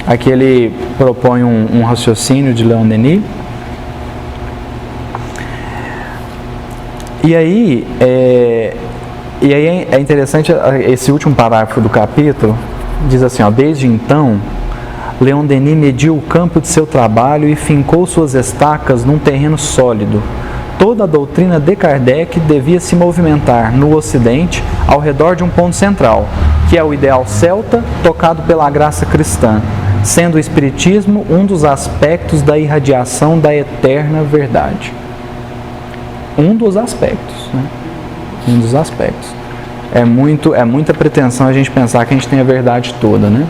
Aqui ele propõe um raciocínio de Leon Denis. E aí é interessante esse último parágrafo do capítulo, diz assim, ó, desde então, Leon Denis mediu o campo de seu trabalho e fincou suas estacas num terreno sólido. Toda a doutrina de Kardec devia se movimentar no Ocidente ao redor de um ponto central, que é o ideal celta tocado pela graça cristã, sendo o Espiritismo um dos aspectos da irradiação da eterna verdade. Um dos aspectos, né? Um dos aspectos. É muita pretensão a gente pensar que a gente tem a verdade toda, né?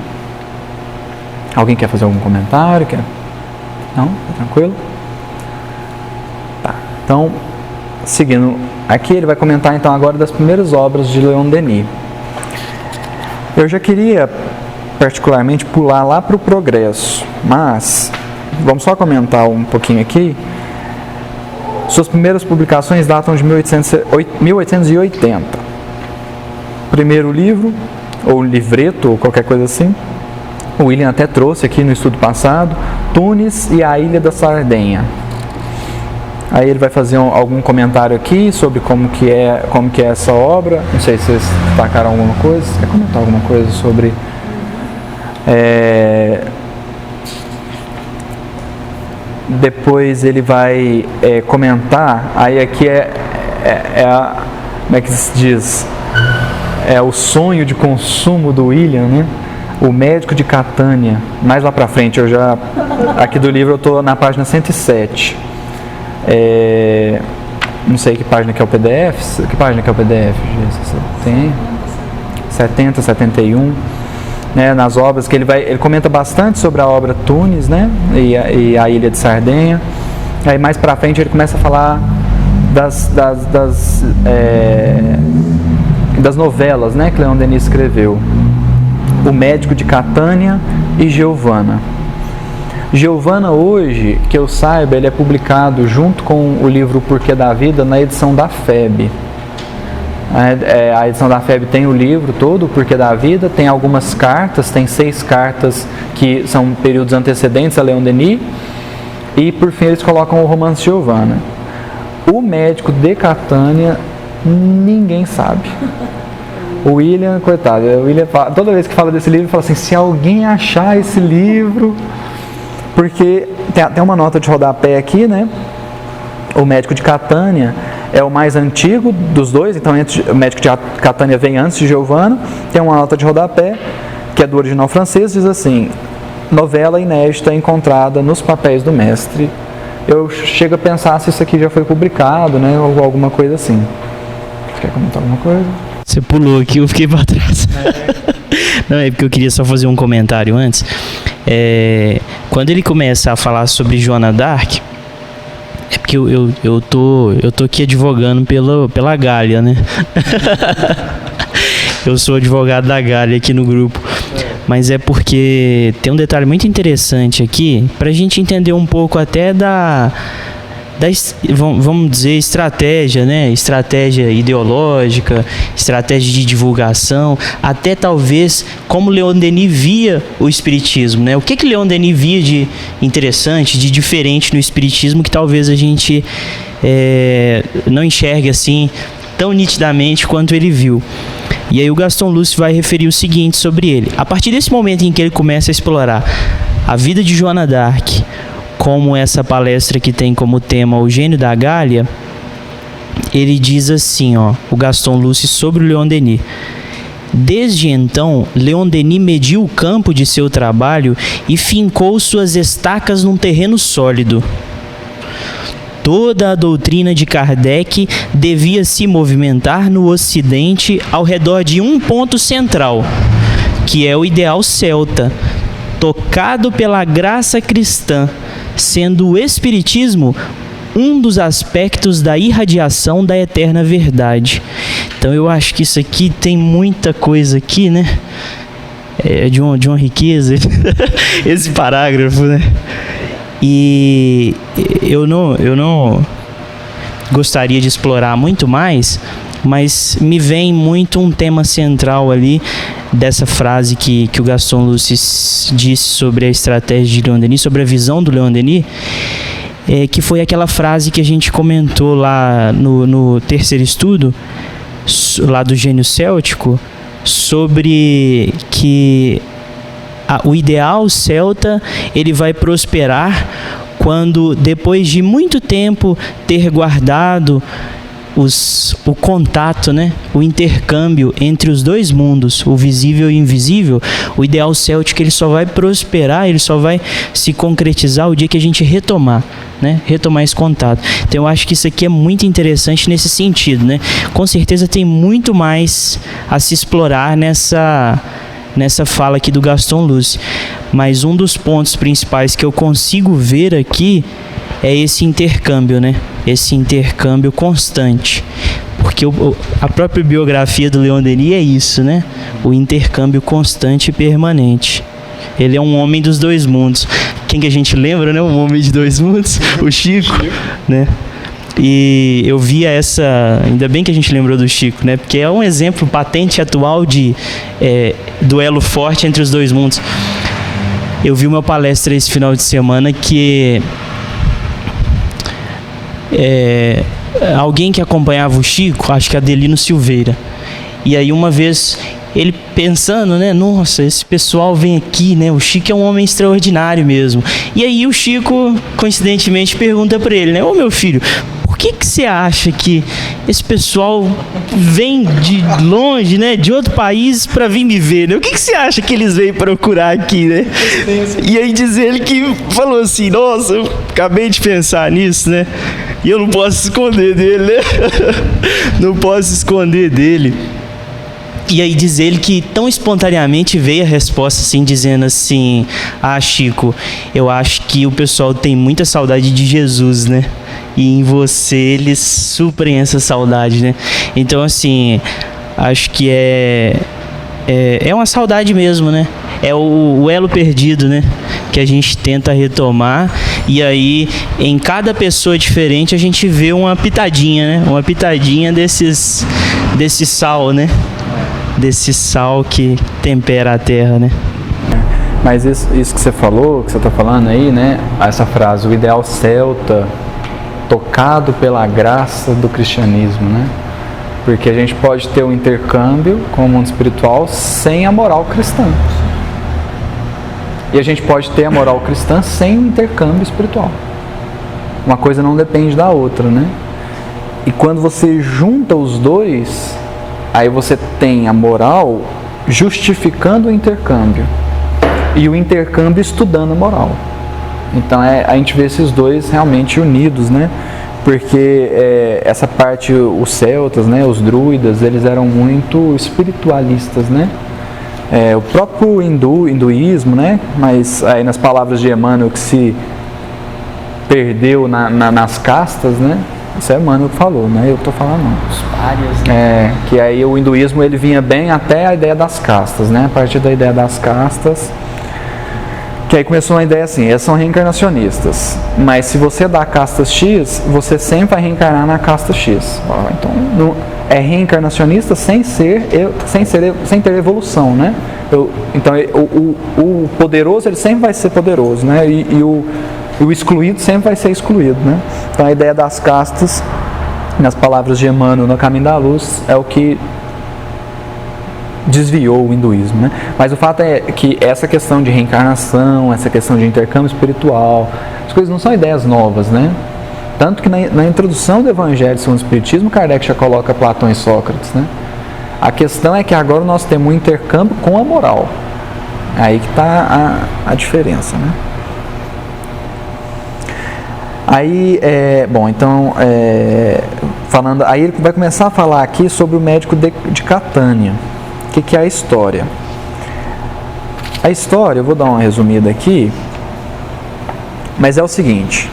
Alguém quer fazer algum comentário? Não? Tá tranquilo? Tá. Então, seguindo aqui, ele vai comentar então agora das primeiras obras de Leon Denis. Eu já queria particularmente pular lá para o Progresso, mas vamos só comentar um pouquinho aqui. Suas primeiras publicações datam de 1880. Primeiro livro, ou livreto, ou qualquer coisa assim, o William até trouxe aqui no estudo passado, Tunis e a Ilha da Sardenha. Aí ele vai fazer algum comentário aqui sobre como que é essa obra. Não sei se vocês destacaram alguma coisa. Você quer comentar alguma coisa sobre... Depois ele vai comentar, aí aqui como é que se diz? É o sonho de consumo do William, né? O médico de Catânia. Mais lá pra frente, aqui do livro eu estou na página 107. Não sei que página que é o PDF. Que página que é o PDF? Tem 70, 71. Né, nas obras que ele comenta bastante sobre a obra Tunis, né, e a Ilha de Sardenha. Aí mais para frente ele começa a falar das novelas, né, que Leon Denis escreveu, O Médico de Catânia e Giovanna. Giovanna hoje, que eu saiba, ele é publicado junto com o livro O Porquê da Vida na edição da FEB. A edição da FEB tem o livro todo, O Porquê da Vida, tem algumas cartas, tem 6 cartas que são períodos antecedentes a Leon Denis, e por fim eles colocam o romance Giovanna. O Médico de Catânia, ninguém sabe. O William, coitado, toda vez que fala desse livro, fala assim, se alguém achar esse livro, porque tem uma nota de rodapé aqui, né? O Médico de Catânia é o mais antigo dos dois, então o Médico de Catânia vem antes de Giovanna. Tem uma nota de rodapé, que é do original francês, diz assim, novela inédita encontrada nos papéis do mestre. Eu chego a pensar se isso aqui já foi publicado, né, ou alguma coisa assim. Você quer comentar alguma coisa? Você pulou aqui, eu fiquei para trás. Não, é porque eu queria só fazer um comentário antes. Quando ele começa a falar sobre Joana d'Arc, é porque eu tô aqui advogando pela Gália, né? Eu sou advogado da Gália aqui no grupo. Mas é porque tem um detalhe muito interessante aqui, pra gente entender um pouco até vamos dizer, estratégia, né? Estratégia ideológica, estratégia de divulgação, até talvez como Leon Denis via o espiritismo, né? O que Leon Denis via de interessante, de diferente no espiritismo que talvez a gente não enxergue assim tão nitidamente quanto ele viu. E aí o Gaston Luce vai referir o seguinte sobre ele. A partir desse momento em que ele começa a explorar a vida de Joana d'Arc, como essa palestra que tem como tema o gênio da Gália, ele diz assim, o Gaston Luce sobre o Leon Denis. Desde então, Leon Denis mediu o campo de seu trabalho e fincou suas estacas num terreno sólido. Toda a doutrina de Kardec devia se movimentar no Ocidente ao redor de um ponto central, que é o ideal celta, tocado pela graça cristã, sendo o Espiritismo um dos aspectos da irradiação da eterna verdade. Então eu acho que isso aqui tem muita coisa aqui, né? De uma riqueza, esse parágrafo, né? E eu não gostaria de explorar muito mais, mas me vem muito um tema central ali dessa frase que o Gaston Luce disse sobre a estratégia de Leon Denis, sobre a visão do Leon Denis, que foi aquela frase que a gente comentou lá no terceiro estudo, lá do gênio céltico, sobre que o ideal celta ele vai prosperar quando, depois de muito tempo ter guardado o contato, né? O intercâmbio entre os dois mundos, o visível e o invisível, o ideal céltico ele só vai prosperar, ele só vai se concretizar o dia que a gente retomar, né? Retomar esse contato. Então eu acho que isso aqui é muito interessante nesse sentido, né? Com certeza tem muito mais a se explorar nessa fala aqui do Gaston Luce, mas um dos pontos principais que eu consigo ver aqui é esse intercâmbio, né? Esse intercâmbio constante, porque a própria biografia do Leon Denis é isso, né? O intercâmbio constante e permanente. Ele é um homem dos dois mundos. Quem que a gente lembra, né? Um homem de dois mundos, o Chico, né? E eu via ainda bem que a gente lembrou do Chico, né? Porque é um exemplo patente atual de duelo forte entre os dois mundos. Eu vi uma palestra esse final de semana que alguém que acompanhava o Chico, acho que é Adelino Silveira, e aí uma vez ele pensando, né, nossa, esse pessoal vem aqui, né, o Chico é um homem extraordinário mesmo, e aí o Chico coincidentemente pergunta para ele, né, ô meu filho, por que você acha que esse pessoal vem de longe, né, de outro país para vir me ver, né? O que você acha que eles vêm procurar aqui, né? E aí diz ele que falou assim, nossa, eu acabei de pensar nisso, né? E eu não posso esconder dele, né? Não posso esconder dele. E aí diz ele que tão espontaneamente veio a resposta assim, dizendo assim, Chico, eu acho que o pessoal tem muita saudade de Jesus, né? E em você eles suprem essa saudade, né? Então assim, acho que é uma saudade mesmo, né? É o elo perdido, né? Que a gente tenta retomar, e aí em cada pessoa diferente a gente vê uma pitadinha, né? Uma pitadinha desse sal, né? Desse sal que tempera a terra, né? Mas isso que você falou, que você está falando aí, né? Essa frase, o ideal celta, tocado pela graça do cristianismo, né? Porque a gente pode ter um intercâmbio com o mundo espiritual sem a moral cristã. E a gente pode ter a moral cristã sem o intercâmbio espiritual. Uma coisa não depende da outra, né? E quando você junta os dois, aí você tem a moral justificando o intercâmbio e o intercâmbio estudando a moral. Então a gente vê esses dois realmente unidos, né? Porque essa parte, os celtas, né, os druidas, eles eram muito espiritualistas, né? O próprio hinduísmo, né? Mas aí nas palavras de Emmanuel, que se perdeu nas castas, né? Isso é Emmanuel que falou, né? Eu estou falando não. Os párias, né? Que aí o hinduísmo ele vinha bem até a ideia das castas, né? A partir da ideia das castas, Que aí começou uma ideia assim, eles são reencarnacionistas, mas se você dá a casta X, você sempre vai reencarnar na casta X. Então, não, é reencarnacionista sem ter evolução, né? Então, o poderoso, ele sempre vai ser poderoso, né? E o excluído sempre vai ser excluído, né? Então, a ideia das castas, nas palavras de Emmanuel no Caminho da Luz, é o que desviou o hinduísmo, né? Mas o fato é que essa questão de reencarnação, essa questão de intercâmbio espiritual, as coisas não são ideias novas, né? Tanto que na introdução do Evangelho segundo o Espiritismo, Kardec já coloca Platão e Sócrates, né? A questão é que agora nós temos um intercâmbio com a moral. Aí que está a diferença, né? Aí, falando, aí ele vai começar a falar aqui sobre o médico de Catânia. O que é a história? A história, eu vou dar uma resumida aqui, mas é o seguinte,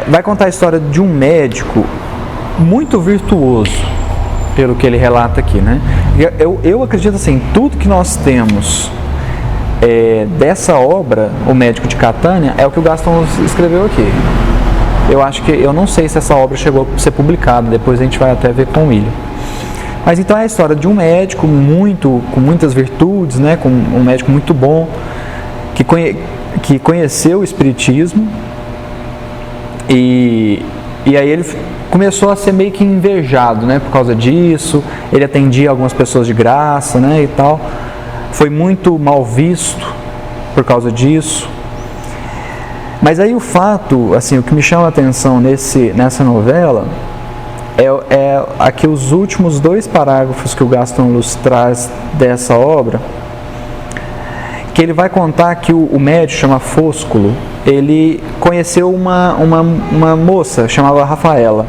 vai contar a história de um médico muito virtuoso, pelo que ele relata aqui, né? Eu acredito assim, tudo que nós temos dessa obra, O Médico de Catânia, é o que o Gastão escreveu aqui. Eu não sei se essa obra chegou a ser publicada, depois a gente vai até ver com o William. Mas então é a história de um médico com muitas virtudes, né? Com um médico muito bom, que conheceu o Espiritismo e aí ele começou a ser meio que invejado, né? Por causa disso, ele atendia algumas pessoas de graça, né? E tal, foi muito mal visto por causa disso. Mas aí o fato, assim, o que me chama a atenção nessa novela é aqui os últimos 2 parágrafos que o Gaston Luz traz dessa obra, que ele vai contar que o médico, chama Fósculo, ele conheceu uma moça chamada Rafaela.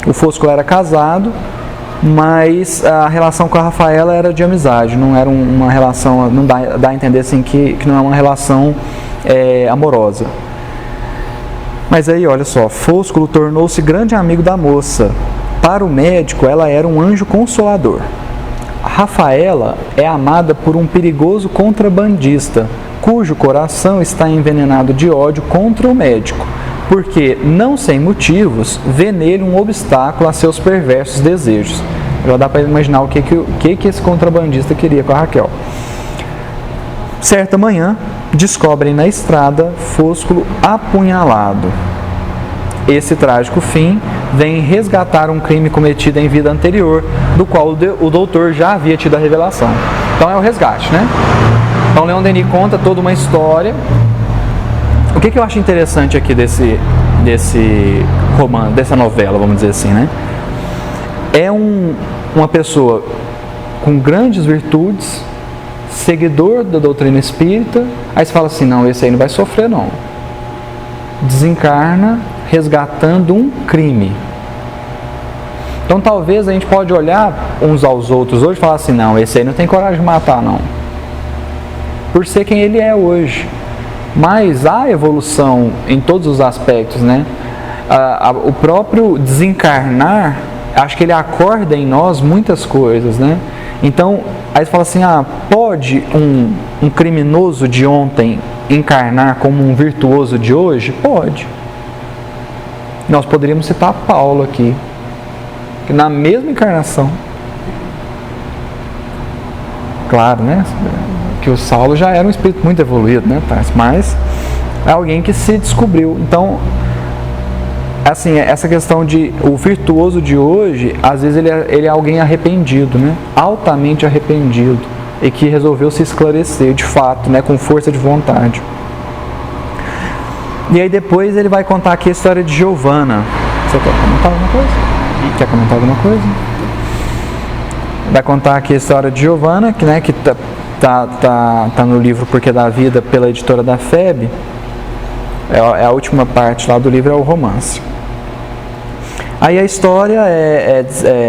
O Fósculo era casado, mas a relação com a Rafaela era de amizade, não era uma relação, não dá a entender assim que não é uma relação amorosa. Mas aí, olha só, Fósculo tornou-se grande amigo da moça. Para o médico, ela era um anjo consolador. Rafaela é amada por um perigoso contrabandista, cujo coração está envenenado de ódio contra o médico, porque, não sem motivos, vê nele um obstáculo a seus perversos desejos. Já dá para imaginar o que esse contrabandista queria com a Raquel. Certa manhã, descobrem na estrada Fósculo apunhalado. Esse trágico fim vem resgatar um crime cometido em vida anterior, do qual o doutor já havia tido a revelação. Então é o resgate, né? Então Leon Denis conta toda uma história. O que eu acho interessante aqui desse romance, dessa novela, vamos dizer assim, né? É uma pessoa com grandes virtudes, seguidor da doutrina espírita, aí você fala assim, não, esse aí não vai sofrer não. Desencarna resgatando um crime. Então talvez a gente pode olhar uns aos outros hoje e falar assim, não, esse aí não tem coragem de matar não, por ser quem ele é hoje. Mas há evolução em todos os aspectos, né? O próprio desencarnar, acho que ele acorda em nós muitas coisas, né? Então, aí você fala assim, pode um criminoso de ontem encarnar como um virtuoso de hoje? Pode. Nós poderíamos citar Paulo aqui, que na mesma encarnação, claro, né? Que o Saulo já era um espírito muito evoluído, né? Mas é alguém que se descobriu. Então, assim, essa questão de o virtuoso de hoje, às vezes ele é alguém arrependido, né? Altamente arrependido, e que resolveu se esclarecer de fato, né? Com força de vontade. E aí depois ele vai contar aqui a história de Giovanna. Você quer comentar alguma coisa? Quer comentar alguma coisa? Vai contar aqui a história de Giovanna, que, né, que tá no livro Porquê da Vida, pela editora da FEB. É a última parte lá do livro, é o romance. Aí a história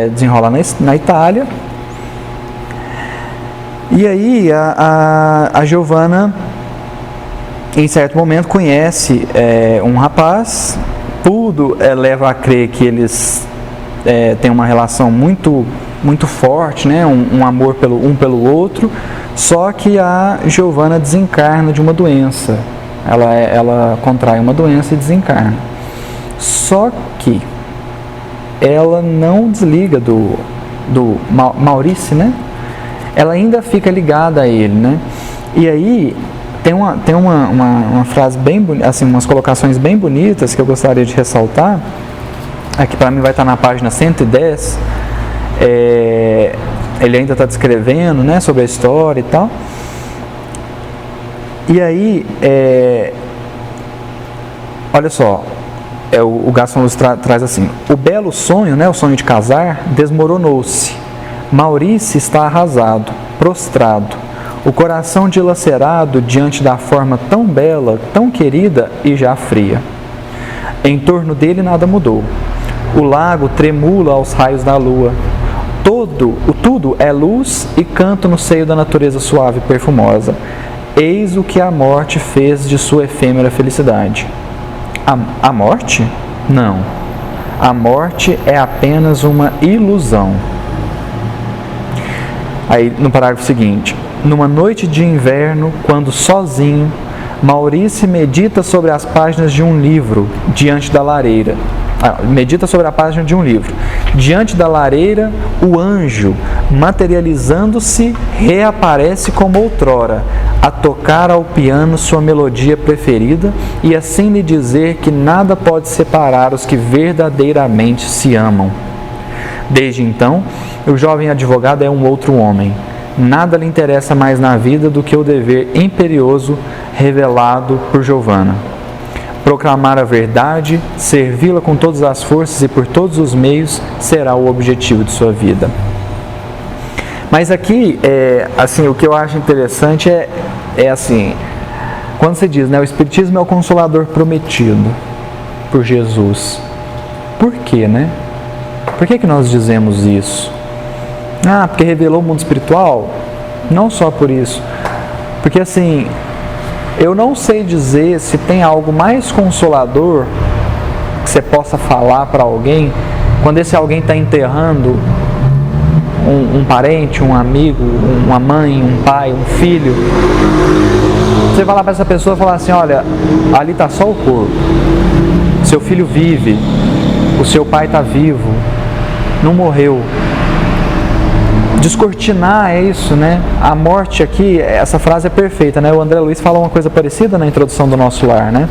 desenrola na Itália. E aí a Giovanna, em certo momento, conhece um rapaz. Tudo leva a crer que eles têm uma relação muito muito forte, né? Um amor pelo outro, só que a Giovanna desencarna de uma doença. Ela contrai uma doença e desencarna. Só que ela não desliga do Maurício, né? Ela ainda fica ligada a ele, né? E aí tem uma frase bem bonita, assim, umas colocações bem bonitas que eu gostaria de ressaltar. Aqui para mim vai estar na página 110. Ele ainda está descrevendo, né, sobre a história e tal. E aí, olha só, o Gaston Luz traz assim: o belo sonho, né, o sonho de casar, desmoronou-se. Maurício está arrasado, prostrado, o coração dilacerado diante da forma tão bela, tão querida e já fria. Em torno dele nada mudou. O lago tremula aos raios da lua. Tudo é luz e canto no seio da natureza suave e perfumosa. Eis o que a morte fez de sua efêmera felicidade. A morte? Não. A morte é apenas uma ilusão. Aí, no parágrafo seguinte: numa noite de inverno, quando sozinho, Maurício medita sobre as páginas de um livro diante da lareira. Medita sobre a página de um livro. Diante da lareira, o anjo, materializando-se, reaparece como outrora, a tocar ao piano sua melodia preferida e assim lhe dizer que nada pode separar os que verdadeiramente se amam. Desde então, o jovem advogado é um outro homem. Nada lhe interessa mais na vida do que o dever imperioso revelado por Giovanna. Proclamar a verdade, servi-la com todas as forças e por todos os meios será o objetivo de sua vida. Mas aqui, assim, o que eu acho interessante é assim, quando você diz, né, o Espiritismo é o Consolador prometido por Jesus. Por quê, né? Por que nós dizemos isso? Porque revelou o mundo espiritual? Não só por isso. Porque assim, eu não sei dizer se tem algo mais consolador que você possa falar para alguém quando esse alguém está enterrando um parente, um amigo, uma mãe, um pai, um filho. Você vai lá para essa pessoa e falar assim: olha, ali está só o corpo, seu filho vive, o seu pai está vivo, não morreu. Descortinar é isso, né? A morte aqui, essa frase é perfeita, né? O André Luiz fala uma coisa parecida na introdução do Nosso Lar, né?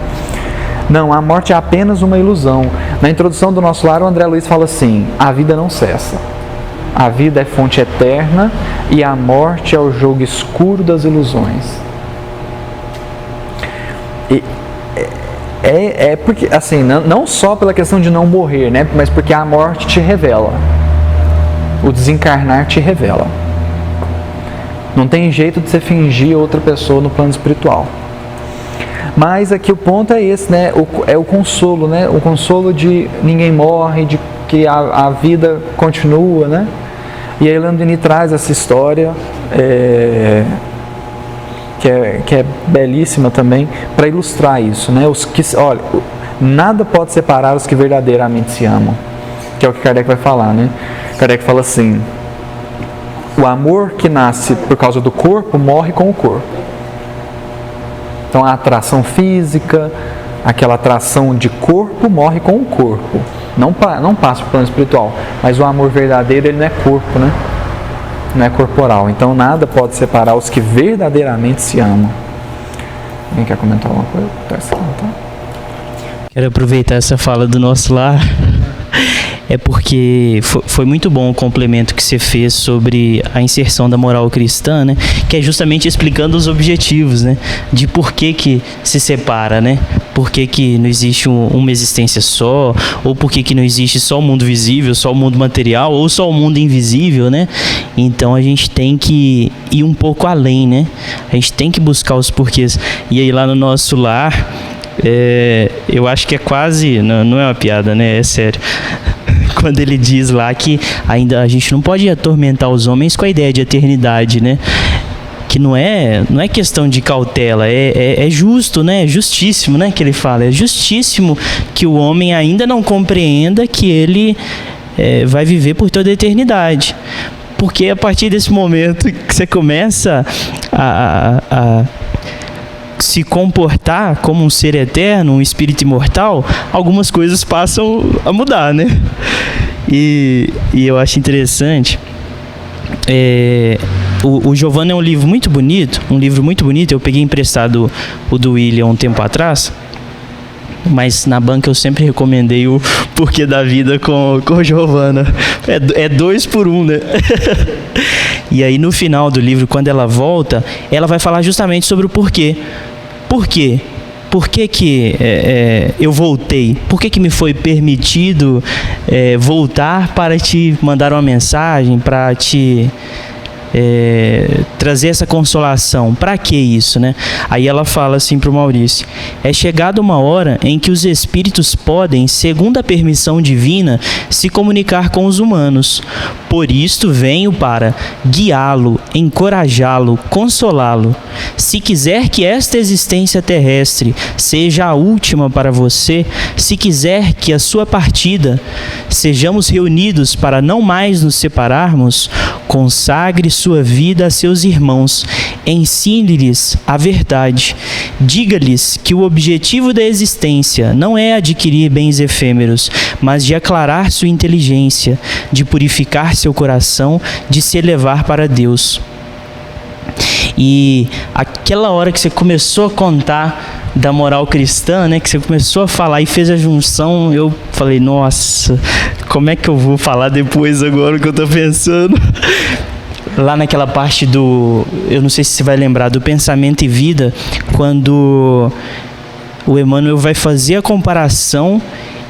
Não, a morte é apenas uma ilusão. Na introdução do Nosso Lar, o André Luiz fala assim: a vida não cessa. A vida é fonte eterna e a morte é o jogo escuro das ilusões. E porque, assim, não só pela questão de não morrer, né? Mas porque a morte te revela. O desencarnar te revela. Não tem jeito de você fingir outra pessoa no plano espiritual. Mas aqui o ponto é esse, né? É o consolo, né? O consolo de ninguém morre, de que a vida continua, né? E aí Leon Denis traz essa história, que é belíssima também, para ilustrar isso, né? Olha, nada pode separar os que verdadeiramente se amam, que é o que Kardec vai falar, né? Kardec fala assim: o amor que nasce por causa do corpo morre com o corpo. Então a atração física, aquela atração de corpo, morre com o corpo. Não passa para o plano espiritual. Mas o amor verdadeiro, ele não é corpo, né? Não é corporal. Então nada pode separar os que verdadeiramente se amam. Alguém quer comentar alguma coisa? Quero aproveitar essa fala do Nosso Lar. É porque foi muito bom o complemento que você fez sobre a inserção da moral cristã, né? Que é justamente explicando os objetivos, né? De por que se separa, né? Por que não existe uma existência só, ou por que não existe só o mundo visível, só o mundo material, ou só o mundo invisível, né? Então a gente tem que ir um pouco além, né? A gente tem que buscar os porquês. E aí lá no Nosso Lar, eu acho que é quase, não é uma piada, né? É sério. Quando ele diz lá que ainda a gente não pode atormentar os homens com a ideia de eternidade, né? Que não é questão de cautela, é justo, né? É justíssimo, né? Que ele fala, é justíssimo que o homem ainda não compreenda que ele vai viver por toda a eternidade. Porque a partir desse momento que você começa a se comportar como um ser eterno, um espírito imortal, algumas coisas passam a mudar, né? E eu acho interessante. O Giovanna é um livro muito bonito, eu peguei emprestado o do William um tempo atrás, mas na banca eu sempre recomendei o Porquê da Vida com Giovanna. É 2 por 1, né? E aí no final do livro, quando ela volta, ela vai falar justamente sobre o porquê. Por quê? Por que que eu voltei? Por que que me foi permitido voltar para te mandar uma mensagem, para te trazer essa consolação? Para que isso, né? Aí ela fala assim para o Maurício: é chegada uma hora em que os espíritos podem, segundo a permissão divina, se comunicar com os humanos. Por isto venho para guiá-lo, encorajá-lo, consolá-lo. Se quiser que esta existência terrestre seja a última para você, se quiser que a sua partida sejamos reunidos para não mais nos separarmos, consagre sua vida a seus irmãos, ensine-lhes a verdade, diga-lhes que o objetivo da existência não é adquirir bens efêmeros, mas de aclarar sua inteligência, de purificar seu coração, de se elevar para Deus. E aquela hora que você começou a contar da moral cristã, né, que você começou a falar e fez a junção, eu falei: nossa, como é que eu vou falar depois agora o que eu tô pensando? Lá naquela parte eu não sei se você vai lembrar, do Pensamento e Vida, quando o Emmanuel vai fazer a comparação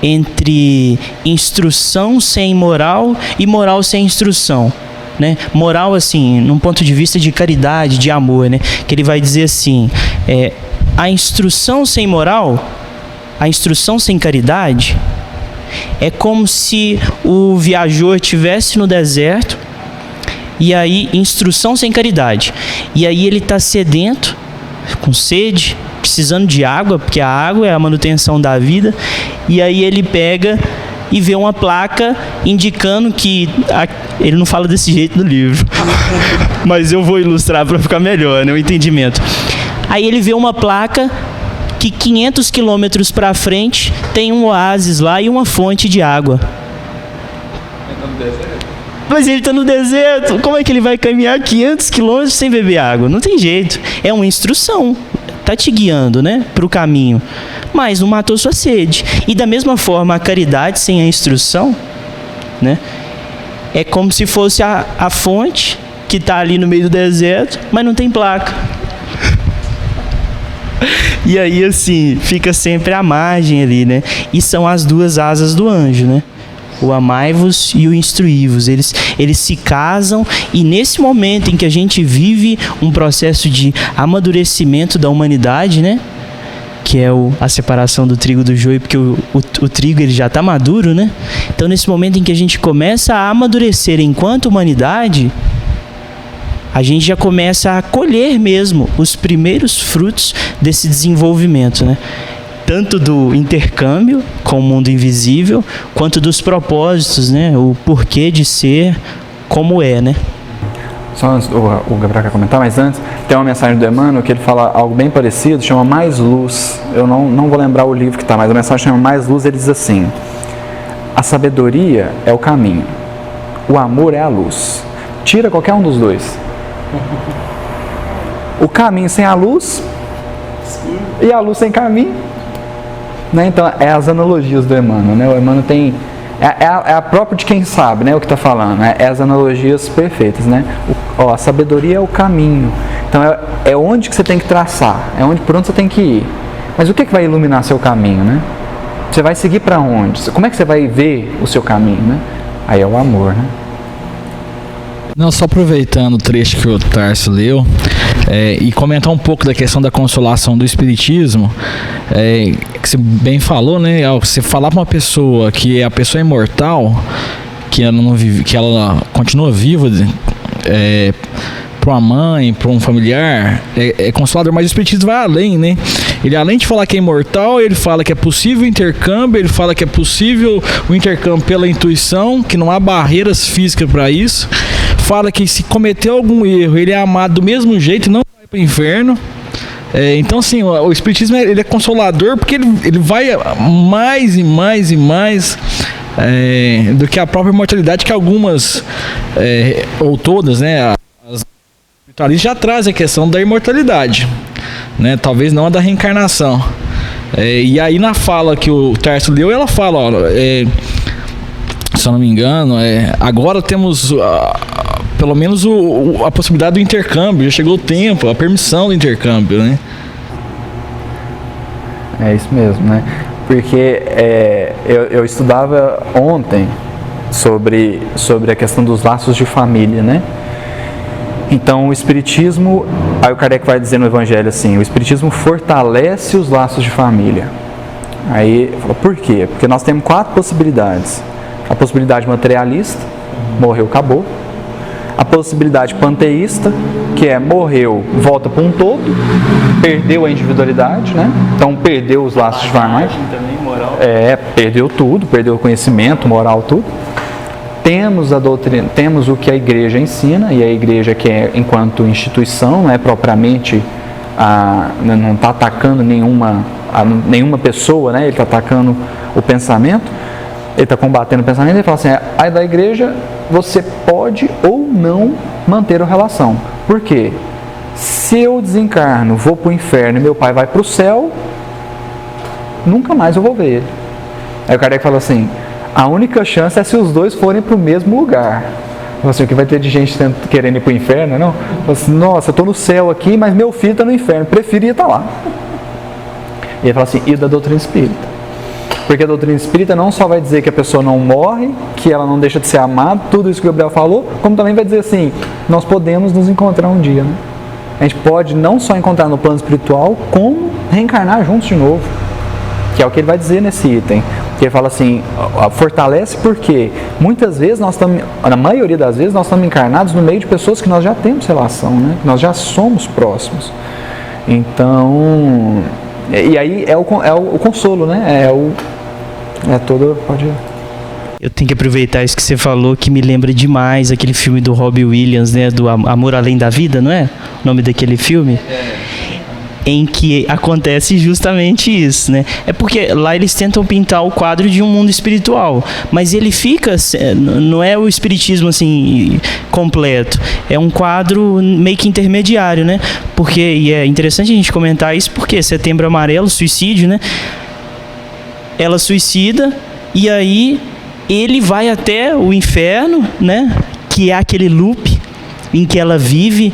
entre instrução sem moral e moral sem instrução, né? Moral, assim, num ponto de vista de caridade, de amor, né? Que ele vai dizer assim: a instrução sem moral, a instrução sem caridade, é como se o viajor estivesse no deserto, e aí, instrução sem caridade, e aí ele está sedento, com sede, precisando de água, porque a água é a manutenção da vida, e aí ele pega e vê uma placa indicando que... Ele não fala desse jeito no livro, mas eu vou ilustrar para ficar melhor, né, o entendimento. Aí ele vê uma placa que 500 quilômetros para frente tem um oásis lá e uma fonte de água. Mas ele está no deserto, como é que ele vai caminhar 500 quilômetros sem beber água? Não tem jeito, é uma instrução. Está te guiando, né, para o caminho, mas não matou sua sede. E da mesma forma, a caridade sem a instrução, né, é como se fosse a fonte que está ali no meio do deserto, mas não tem placa. E aí, assim, fica sempre à margem ali, né? E são as duas asas do anjo, né? O amai-vos e o instruí-vos. Eles se casam, e nesse momento em que a gente vive um processo de amadurecimento da humanidade, né? Que é a separação do trigo do joio, porque o trigo ele já está maduro, né? Então, nesse momento em que a gente começa a amadurecer enquanto humanidade, a gente já começa a colher mesmo os primeiros frutos desse desenvolvimento, né? Tanto do intercâmbio com o mundo invisível, quanto dos propósitos, né? O porquê de ser como é, né? Só antes, o Gabriel quer comentar, mas antes, tem uma mensagem do Emmanuel que ele fala algo bem parecido, chama Mais Luz. Eu não vou lembrar o livro que está, mas a mensagem chama Mais Luz. Ele diz assim: a sabedoria é o caminho, o amor é a luz. Tira qualquer um dos dois. O caminho sem a luz e a luz sem caminho, né? Então, é as analogias do Emmanuel, né? O Emmanuel tem... É a própria de quem sabe, né, o que está falando, né? É as analogias perfeitas, né? A sabedoria é o caminho. Então, é onde que você tem que traçar, por onde você tem que ir. Mas o que vai iluminar seu caminho, né? Você vai seguir para onde? Como é que você vai ver o seu caminho, né? Aí é o amor, né? Não, só aproveitando o trecho que o Tarso leu, e comentar um pouco da questão da consolação do Espiritismo, que você bem falou, né? Você falar para uma pessoa que a pessoa é imortal, que ela não vive, que ela continua viva, para uma mãe, para um familiar, é consolador, mas o Espiritismo vai além, né? Ele, além de falar que é imortal, ele fala que é possível o intercâmbio, ele fala que é possível o intercâmbio pela intuição, que não há barreiras físicas para isso. Fala que se cometeu algum erro, ele é amado do mesmo jeito e não vai para o inferno. Então, assim, o Espiritismo ele é consolador porque ele vai mais e mais e mais do que a própria imortalidade, que algumas, ou todas, né, as espiritualistas já trazem a questão da imortalidade, né, talvez não a da reencarnação. E aí na fala que o Tarso leu, ela fala, ó, se eu não me engano, agora temos pelo menos a possibilidade do intercâmbio, já chegou o tempo, a permissão do intercâmbio, né? É isso mesmo, né? Porque eu estudava ontem sobre a questão dos laços de família, né? Então o Espiritismo, aí o Kardec vai dizer no Evangelho assim, o Espiritismo fortalece os laços de família. Aí, por quê? Porque nós temos 4 possibilidades. A possibilidade materialista, morreu, acabou. A possibilidade panteísta, que é morreu, volta para um todo, perdeu a individualidade, né? Então perdeu os laços de família. Também, moral. Perdeu tudo, perdeu o conhecimento, moral, tudo. Temos a doutrina, temos o que a igreja ensina, e a igreja que enquanto instituição, não é propriamente, não está atacando nenhuma pessoa, né? Ele está atacando o pensamento, ele está combatendo o pensamento, ele fala assim, aí da igreja você pode ou não manter a relação. Por quê? Se eu desencarno, vou para o inferno e meu pai vai para o céu, nunca mais eu vou ver ele. Aí o Kardec fala assim, a única chance é se os dois forem para o mesmo lugar. Assim, o que vai ter de gente querendo ir para o inferno, não? Assim, nossa, eu estou no céu aqui, mas meu filho está no inferno, preferia estar lá. E ele fala assim, e da doutrina espírita? Porque a doutrina espírita não só vai dizer que a pessoa não morre, que ela não deixa de ser amada, tudo isso que o Gabriel falou, como também vai dizer assim, nós podemos nos encontrar um dia, né? A gente pode não só encontrar no plano espiritual, como reencarnar juntos de novo. Que é o que ele vai dizer nesse item. Que ele fala assim, fortalece porque muitas vezes nós estamos, na maioria das vezes, nós estamos encarnados no meio de pessoas que nós já temos relação, né? Que nós já somos próximos. Então, e aí é o consolo, né? Pode ir. Eu tenho que aproveitar isso que você falou, que me lembra demais aquele filme do Robbie Williams, né? Do Amor Além da Vida, não é? O nome daquele filme? Em que acontece justamente isso, né? É porque lá eles tentam pintar o quadro de um mundo espiritual, mas ele fica, não é o espiritismo assim completo, é um quadro meio que intermediário, né? Porque, e é interessante a gente comentar isso, porque Setembro Amarelo, suicídio, né? Ela suicida e aí ele vai até o inferno, né? Que é aquele loop em que ela vive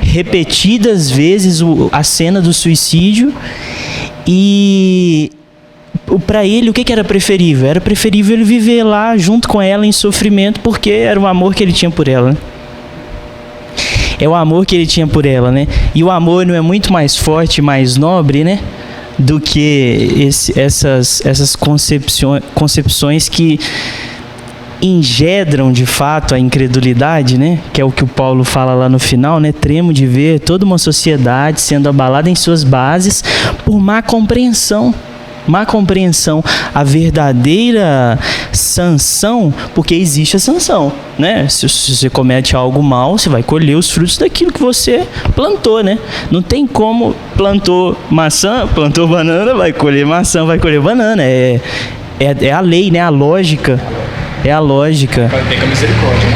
repetidas vezes a cena do suicídio, e para ele o que era preferível? Era preferível ele viver lá junto com ela em sofrimento, porque era o amor que ele tinha por ela, né? É o amor que ele tinha por ela, né? E o amor não é muito mais forte, mais nobre, né? Do que essas concepções que engedram de fato a incredulidade, né? Que é o que o Paulo fala lá no final, né? Tremo de ver toda uma sociedade sendo abalada em suas bases por má compreensão. A verdadeira sanção, porque existe a sanção, né? Se você comete algo mal, você vai colher os frutos daquilo que você plantou, né? Não tem como plantou maçã, plantou banana, vai colher maçã, vai colher banana. É a lei, né? A lógica. É a lógica. Tem com a misericórdia.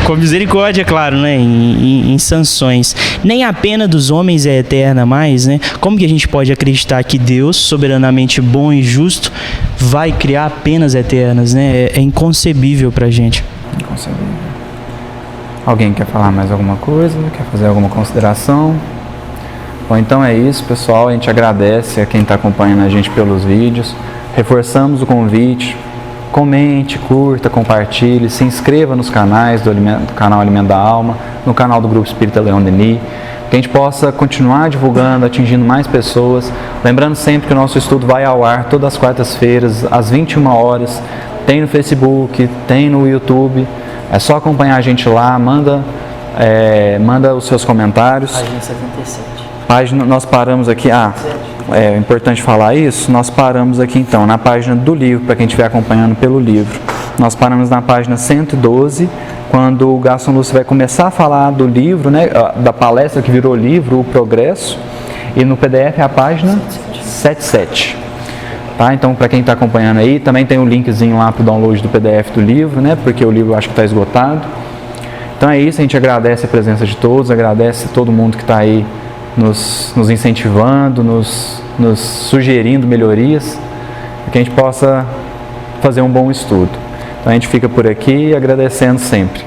Com a misericórdia, claro, né? Em sanções. Nem a pena dos homens é eterna mais, né? Como que a gente pode acreditar que Deus, soberanamente bom e justo, vai criar penas eternas, né? É inconcebível pra gente. Inconcebível. Alguém quer falar mais alguma coisa? Quer fazer alguma consideração? Bom, então é isso, pessoal. A gente agradece a quem está acompanhando a gente pelos vídeos. Reforçamos o convite. Comente, curta, compartilhe, se inscreva nos canais do canal Alimento da Alma, no canal do Grupo Espírita Leon Denis, que a gente possa continuar divulgando, atingindo mais pessoas. Lembrando sempre que o nosso estudo vai ao ar todas as quartas-feiras, às 21 horas, tem no Facebook, tem no YouTube. É só acompanhar a gente lá, manda os seus comentários. Página 77. Página, nós paramos aqui, é importante falar isso, nós paramos aqui então na página do livro, para quem estiver acompanhando pelo livro. Nós paramos na página 112, quando o Gaston Lúcio vai começar a falar do livro, né, da palestra que virou livro, O Progresso, e no PDF é a página 77. Tá? Então, para quem está acompanhando aí, também tem um linkzinho lá para o download do PDF do livro, né, porque o livro acho que está esgotado. Então é isso, a gente agradece a presença de todos, agradece a todo mundo que está aí nos incentivando, nos sugerindo melhorias, para que a gente possa fazer um bom estudo. Então a gente fica por aqui agradecendo sempre.